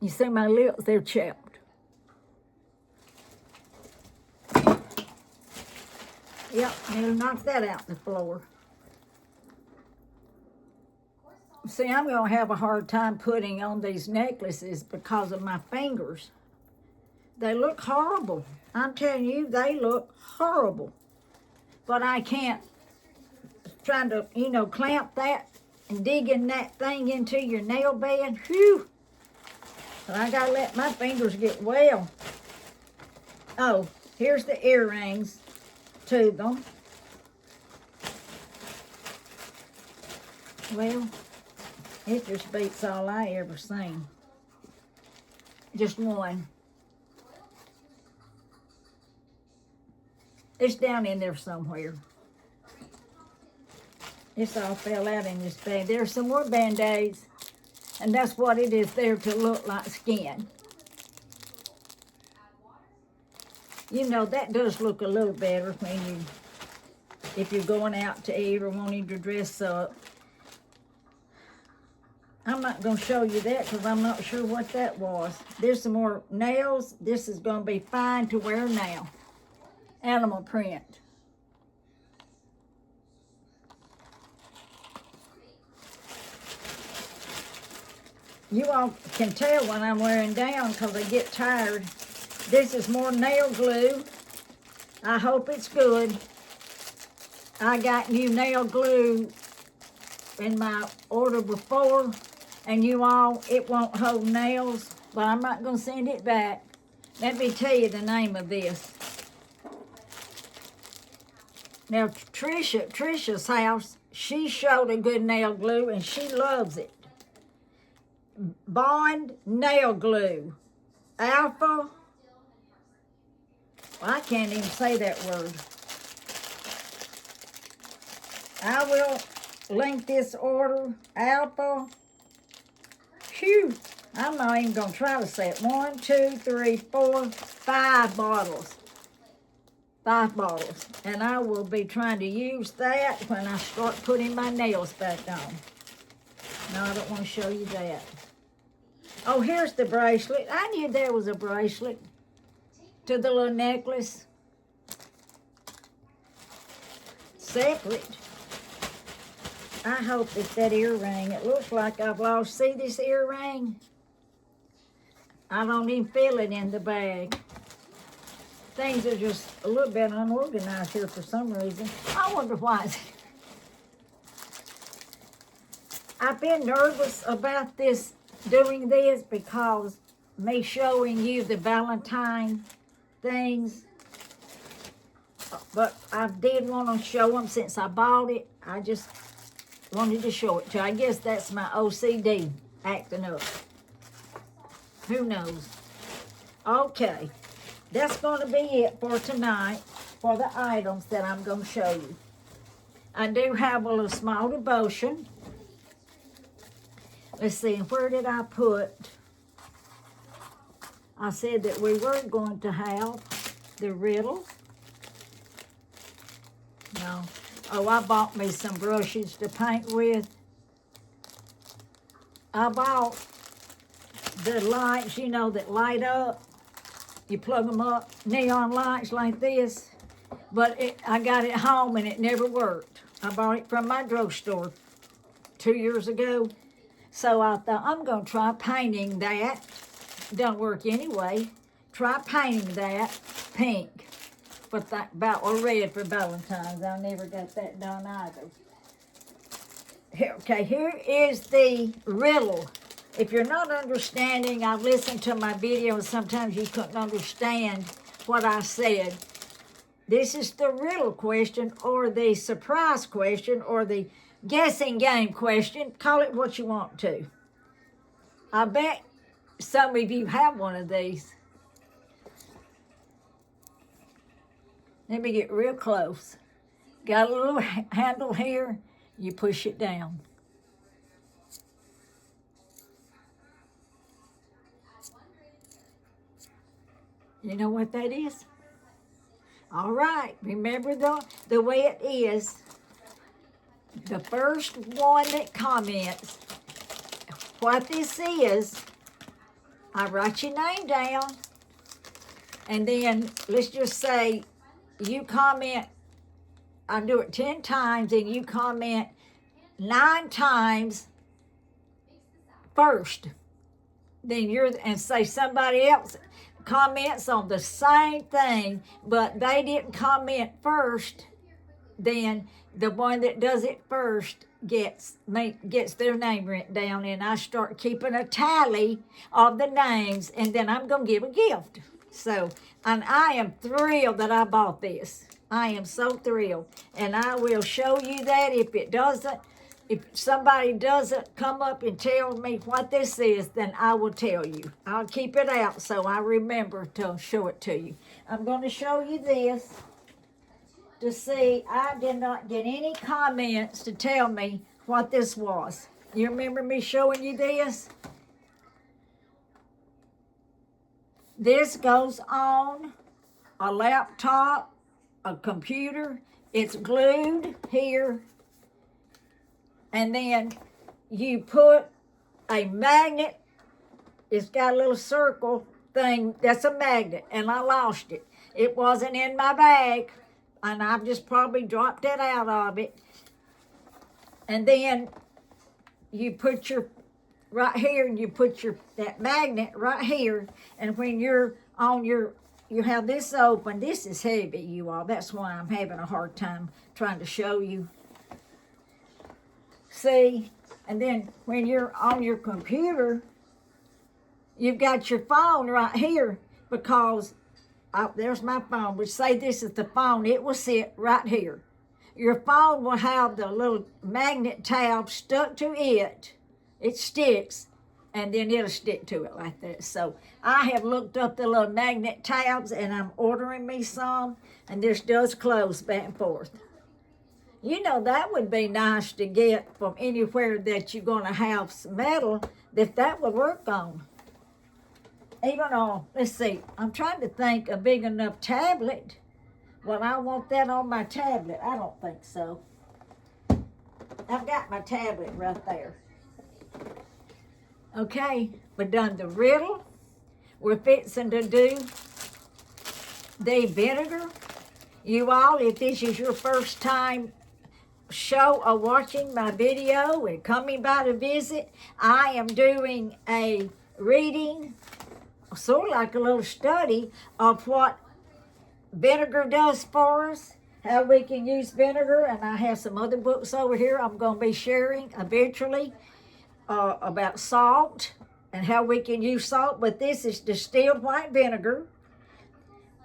You see my lips? They're chapped. Yep, nearly knocked that out the floor. See, I'm going to have a hard time putting on these necklaces because of my fingers. They look horrible. I'm telling you, they look horrible. But I can't try to, clamp that and digging that thing into your nail bed. Whew. But I got to let my fingers get well. Oh, here's the earrings to them. Well, it just beats all I ever seen. Just one. It's down in there somewhere. It's all fell out in this bag. There's some more Band-Aids, and that's what it is there to look like skin. That does look a little better if you're going out to eat or wanting to dress up. I'm not going to show you that because I'm not sure what that was. There's some more nails. This is going to be fine to wear now. Animal print. You all can tell when I'm wearing down because I get tired. This is more nail glue. I hope it's good. I got new nail glue in my order before, and it won't hold nails, but I'm not going to send it back. Let me tell you the name of this. Now, Trisha's house, she showed a good nail glue, and she loves it. Bond nail glue. Alpha. Well, I can't even say that word. I will link this order. Alpha. Phew. I'm not even going to try to say it. 1, 2, 3, 4, 5 bottles. 5 bottles. And I will be trying to use that when I start putting my nails back on. No, I don't want to show you that. Oh, here's the bracelet. I knew there was a bracelet to the little necklace. Separate. I hope it's that earring. It looks like I've lost. See this earring? I don't even feel it in the bag. Things are just a little bit unorganized here for some reason. I wonder why. I've been nervous about doing this because me showing you the Valentine things. But I did want to show them since I bought it. I just wanted to show it to you. I guess that's my OCD acting up. Who knows? Okay. That's going to be it for tonight for the items that I'm going to show you. I do have a little small devotion. Let's see, where did I put? I said that we were going to have the riddle. No. Oh, I bought me some brushes to paint with. I bought the lights, that light up. You plug them up, neon lights like this. But I got it home and it never worked. I bought it from my drugstore 2 years ago. So I thought, I'm going to try painting that. Don't work anyway. Try painting that pink. Or red for Valentine's. I never got that done either. Here is the riddle. If you're not understanding, I've listened to my video and sometimes you couldn't understand what I said. This is the riddle question or the surprise question or the guessing game question. Call it what you want to. I bet some of you have one of these. Let me get real close. Got a little handle here. You push it down. You know what that is? All right, remember the way it is. The first one that comments what this is, I write your name down, and then let's just say you comment, I do it 10 times, and you comment 9 times first. Then and say somebody else comments on the same thing, but they didn't comment first, then the one that does it first gets their name written down, and I start keeping a tally of the names, and then I'm going to give a gift. So, and I am thrilled that I bought this. I am so thrilled, and I will show you that if somebody doesn't come up and tell me what this is, then I will tell you. I'll keep it out so I remember to show it to you. I'm going to show you this to see. I did not get any comments to tell me what this was. You remember me showing you this? This goes on a laptop, a computer. It's glued here. And then you put a magnet. It's got a little circle thing. That's a magnet. And I lost it. It wasn't in my bag. And I've just probably dropped it out of it. And then you put your, right here, and you put that magnet right here. And when you're on you have this open. This is heavy, you all. That's why I'm having a hard time trying to show you. See? And then when you're on your computer, you've got your phone right here, because there's my phone. We say this is the phone. It will sit right here. Your phone will have the little magnet tab stuck to it. It sticks, and then it'll stick to it like that. So I have looked up the little magnet tabs, and I'm ordering me some, and this does close back and forth. You know, that would be nice to get from anywhere that you're going to have some metal that would work on. Even on, let's see, I'm trying to think a big enough tablet. Well, I want that on my tablet. I don't think so. I've got my tablet right there. Okay, we've done the riddle. We're fixing to do the vinegar. You all, if this is your first time watching my video and coming by to visit, I am doing a reading, sort of like a little study of what vinegar does for us, how we can use vinegar, and I have some other books over here I'm going to be sharing eventually about salt and how we can use salt, but this is distilled white vinegar.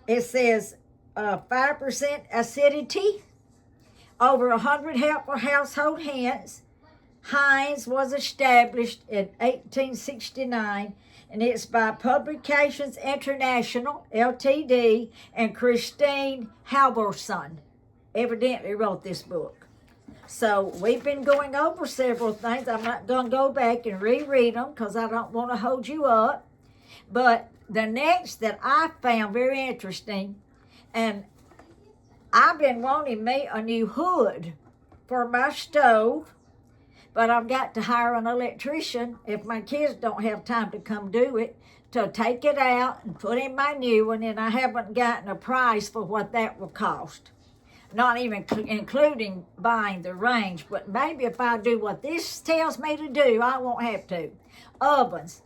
It says 5% acidity, over 100 helpful household hints. Heinz was established in 1869, and it's by Publications International, Ltd., and Christine Halvorson evidently wrote this book. So we've been going over several things. I'm not going to go back and reread them because I don't want to hold you up. But the next that I found very interesting, and I've been wanting me a new hood for my stove, but I've got to hire an electrician if my kids don't have time to come do it, to take it out and put in my new one, and I haven't gotten a price for what that will cost. Not even including buying the range, but maybe if I do what this tells me to do, I won't have to. Ovens.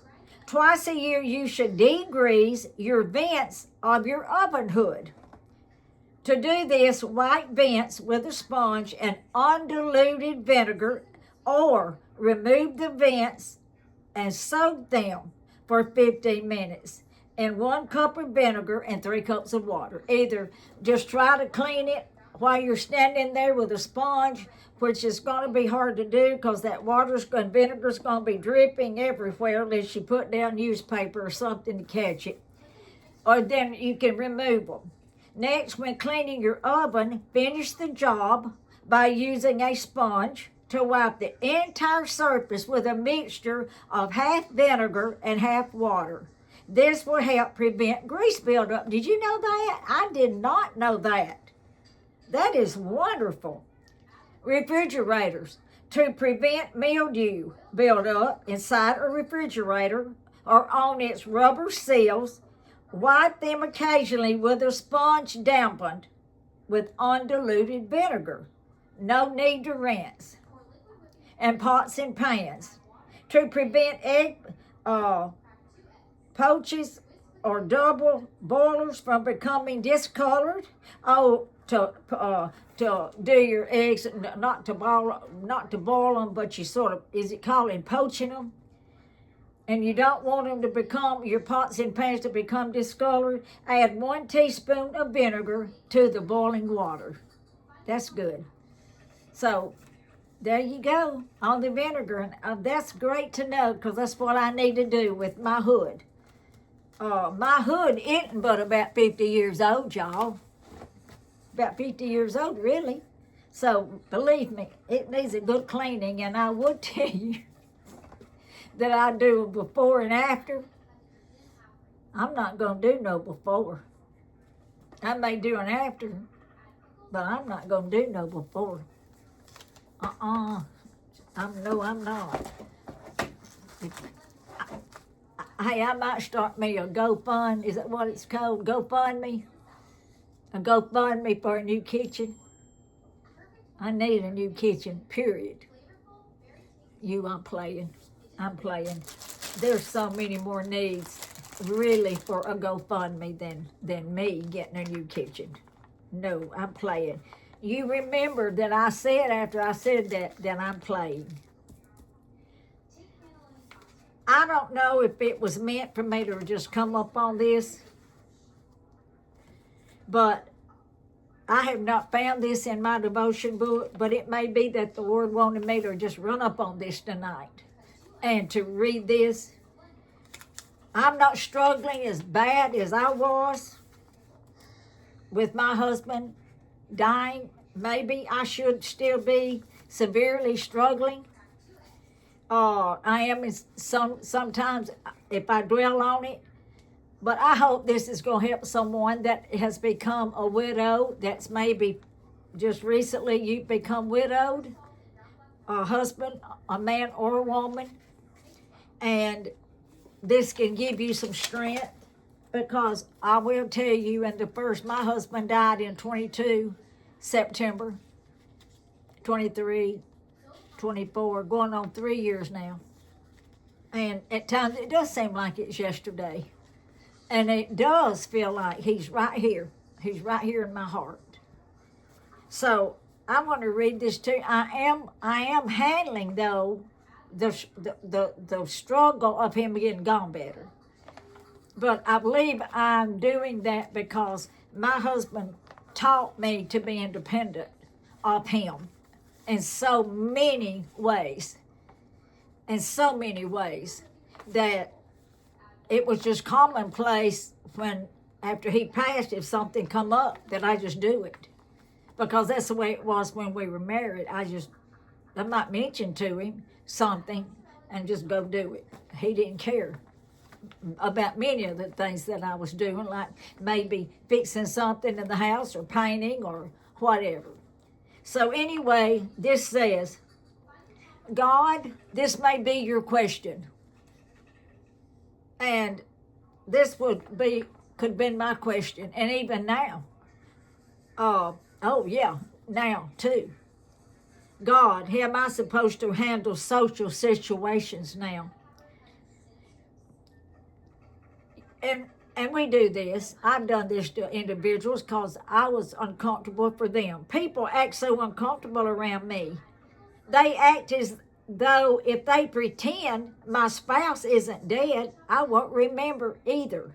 Twice a year you should degrease your vents of your oven hood. To do this, wipe vents with a sponge and undiluted vinegar, or remove the vents and soak them for 15 minutes in 1 cup of vinegar and 3 cups of water. Either just try to clean it while you're standing there with a sponge, which is going to be hard to do because that vinegar's going to be dripping everywhere unless you put down newspaper or something to catch it. Or then you can remove them. Next, when cleaning your oven, finish the job by using a sponge to wipe the entire surface with a mixture of half vinegar and half water. This will help prevent grease buildup. Did you know that? I did not know that. That is wonderful. Refrigerators. To prevent mildew buildup inside a refrigerator or on its rubber seals, wipe them occasionally with a sponge dampened with undiluted vinegar. No need to rinse. And pots and pans. To prevent egg poaches or double boilers from becoming discolored. Oh, to do your eggs, not to boil them, but you sort of, is it called poaching them? And you don't want them to become, your pots and pans to become discolored. Add 1 teaspoon of vinegar to the boiling water. That's good. So there you go on the vinegar. And that's great to know, because that's what I need to do with my hood. My hood isn't but about 50 years old, y'all. About 50 years old, really. So believe me, it needs a good cleaning. And I would tell you that I do a before and after. I'm not going to do no before. I may do an after, but I'm not going to do no before. I'm not. Hey, I might start me a GoFund. Is that what it's called? GoFundMe? A GoFundMe for a new kitchen. I need a new kitchen, period. I'm playing. There's so many more needs, really, for a GoFundMe than me getting a new kitchen. No, I'm playing. You remember that I said after I said that I'm playing. I don't know if it was meant for me to just come up on this, but I have not found this in my devotion book, but it may be that the Lord wanted me to just run up on this tonight and to read this. I'm not struggling as bad as I was with my husband dying. Maybe I should still be severely struggling. I am sometimes if I dwell on it. But I hope this is going to help someone that has become a widow, that's maybe just recently you've become widowed, a husband, a man or a woman. And this can give you some strength, because I will tell you, my husband died in 22 September, 23, 24, going on 3 years now. And at times it does seem like it's yesterday. And it does feel like he's right here. He's right here in my heart. So I want to read this to you. I am handling, though, the struggle of him getting gone better. But I believe I'm doing that because my husband taught me to be independent of him in so many ways. In so many ways that it was just commonplace when, after he passed, if something come up, that I just do it. Because that's the way it was when we were married. I might mention to him something and just go do it. He didn't care about many of the things that I was doing, like maybe fixing something in the house or painting or whatever. So anyway, this says, God, this may be your question. And this could have been my question, and even now. Now too. God, how am I supposed to handle social situations now? And we do this. I've done this to individuals because I was uncomfortable for them. People act so uncomfortable around me. They act as though if they pretend my spouse isn't dead, I won't remember either.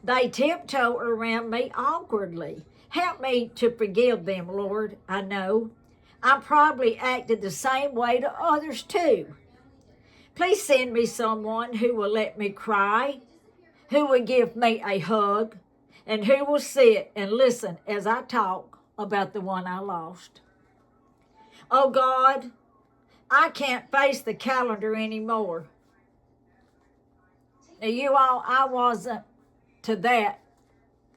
They tiptoe around me awkwardly. Help me to forgive them, Lord. I know I probably acted the same way to others too. Please send me someone who will let me cry, who will give me a hug, and who will sit and listen as I talk about the one I lost. Oh God, I can't face the calendar anymore. Now, you all, I wasn't to that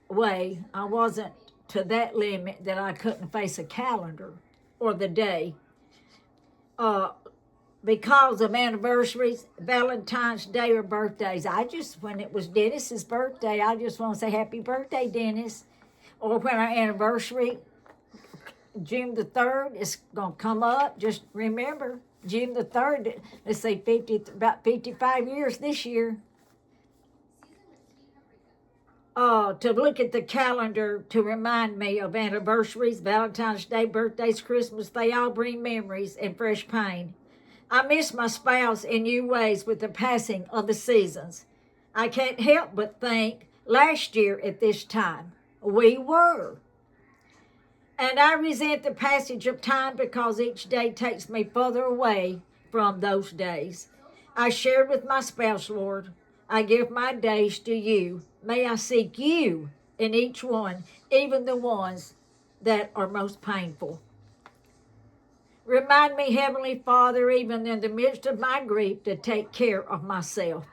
way. I wasn't to that limit that I couldn't face a calendar or the day. Uh, because of anniversaries, Valentine's Day, or birthdays. When it was Dennis's birthday, I just want to say happy birthday, Dennis. Or when our anniversary, June the 3rd, is going to come up. Just remember, June the 3rd, let's say about 55 years this year. To look at the calendar to remind me of anniversaries, Valentine's Day, birthdays, Christmas, they all bring memories and fresh pain. I miss my spouse in new ways with the passing of the seasons. I can't help but think last year at this time, we were. And I resent the passage of time because each day takes me further away from those days. I shared with my spouse, Lord. I give my days to you. May I seek you in each one, even the ones that are most painful. Remind me, Heavenly Father, even in the midst of my grief, to take care of myself.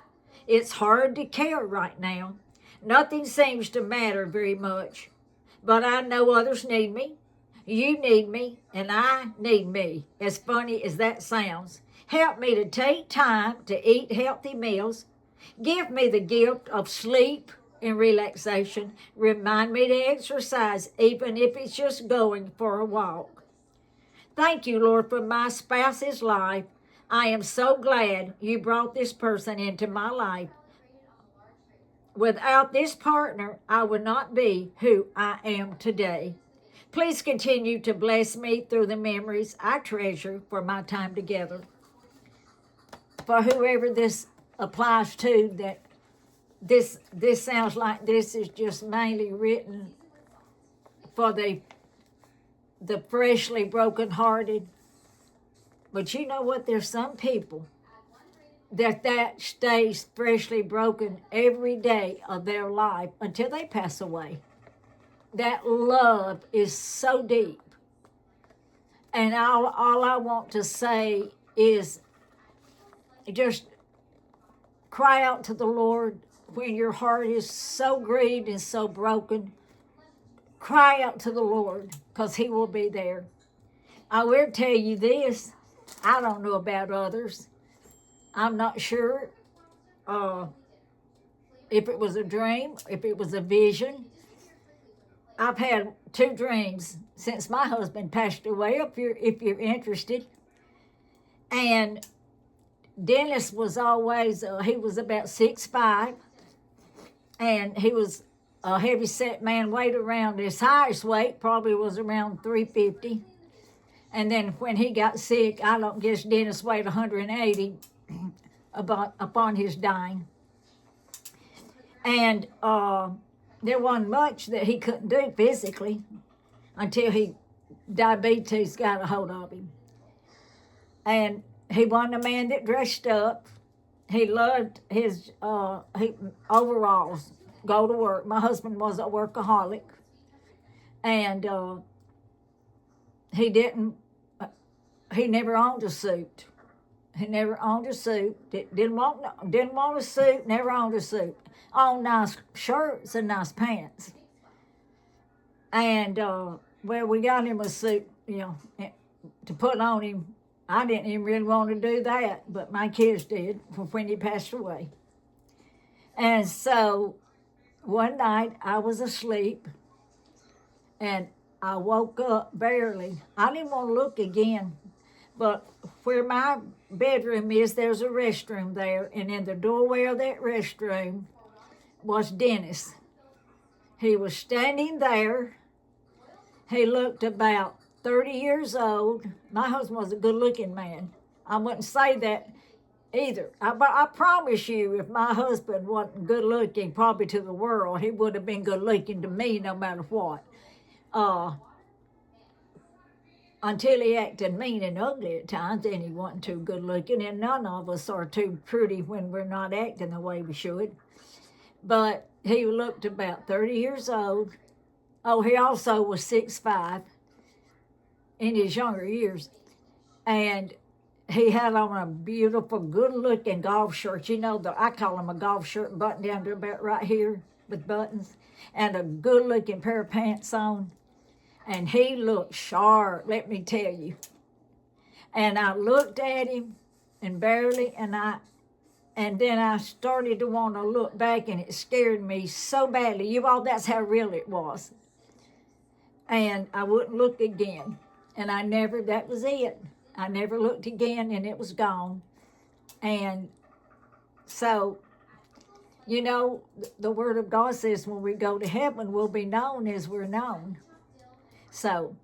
It's hard to care right now. Nothing seems to matter very much. But I know others need me. You need me, and I need me, as funny as that sounds. Help me to take time to eat healthy meals. Give me the gift of sleep and relaxation. Remind me to exercise, even if it's just going for a walk. Thank you, Lord, for my spouse's life. I am so glad you brought this person into my life. Without this partner, I would not be who I am today. Please continue to bless me through the memories I treasure for my time together. For whoever this applies to, that this sounds like this is just mainly written for the freshly brokenhearted. But you know what? There's some people that stays freshly broken every day of their life until they pass away. That love is so deep. And all I want to say is just cry out to the Lord when your heart is so grieved and so broken. Cry out to the Lord, because He will be there. I will tell you this. I don't know about others. I'm not sure if it was a dream, if it was a vision. I've had 2 dreams since my husband passed away, if you're interested. And Dennis was always, he was about 6'5", and he was a heavy-set man, weighed around, his highest weight probably was around 350. And then when he got sick, I don't guess Dennis weighed 180 upon his dying. And there wasn't much that he couldn't do physically until diabetes got a hold of him. And he wasn't a man that dressed up. He loved his overalls, go to work. My husband was a workaholic. And he never owned a suit. He never owned a suit. Didn't want a suit, never owned a suit. Owned nice shirts and nice pants. And, we got him a suit, to put on him. I didn't even really want to do that, but my kids did when he passed away. And so one night I was asleep, and I woke up barely. I didn't want to look again, but where my bedroom is, there's a restroom there, and in the doorway of that restroom was Dennis. He was standing there. He looked about 30 years old. My husband was a good-looking man. I wouldn't say that either. But I promise you, if my husband wasn't good-looking, probably to the world, he would have been good-looking to me no matter what. Until he acted mean and ugly at times, then he wasn't too good-looking, and none of us are too pretty when we're not acting the way we should. But he looked about 30 years old. Oh, he also was 6'5", in his younger years. And he had on a beautiful, good-looking golf shirt. You know, I call him a golf shirt, button down to about right here with buttons, and a good-looking pair of pants on. And he looked sharp, let me tell you. And I looked at him, and barely, and then I started to want to look back, and it scared me so badly. You all, that's how real it was. And I wouldn't look again. And that was it. I never looked again, and it was gone. And so, you know, the Word of God says when we go to heaven, we'll be known as we're known. So,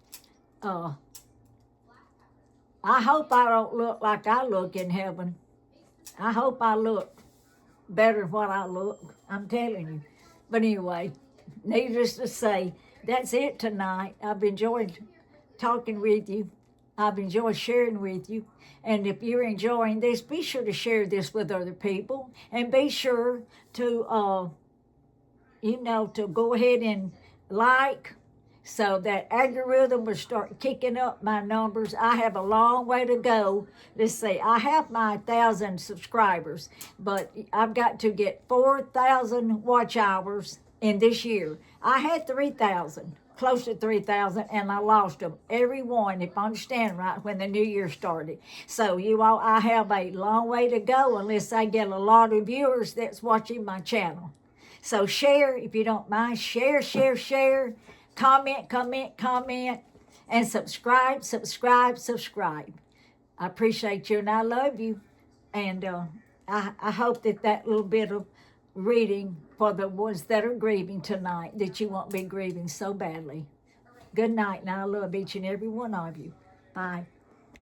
I hope I don't look like I look in heaven. I hope I look better than what I look. I'm telling you. But anyway, needless to say, that's it tonight. I've enjoyed talking with you. I've enjoyed sharing with you. And if you're enjoying this, be sure to share this with other people. And be sure to, to go ahead and like, so that algorithm will start kicking up my numbers. I have a long way to go. Let's see, I have my 1,000 subscribers, but I've got to get 4,000 watch hours in this year. I had 3,000, close to 3,000, and I lost them, every one, if I understand right, when the new year started. So you all, I have a long way to go unless I get a lot of viewers that's watching my channel. So share, if you don't mind, share. Comment, and subscribe. I appreciate you and I love you. And I hope that little bit of reading for the ones that are grieving tonight, that you won't be grieving so badly. Good night, and I love each and every one of you. Bye.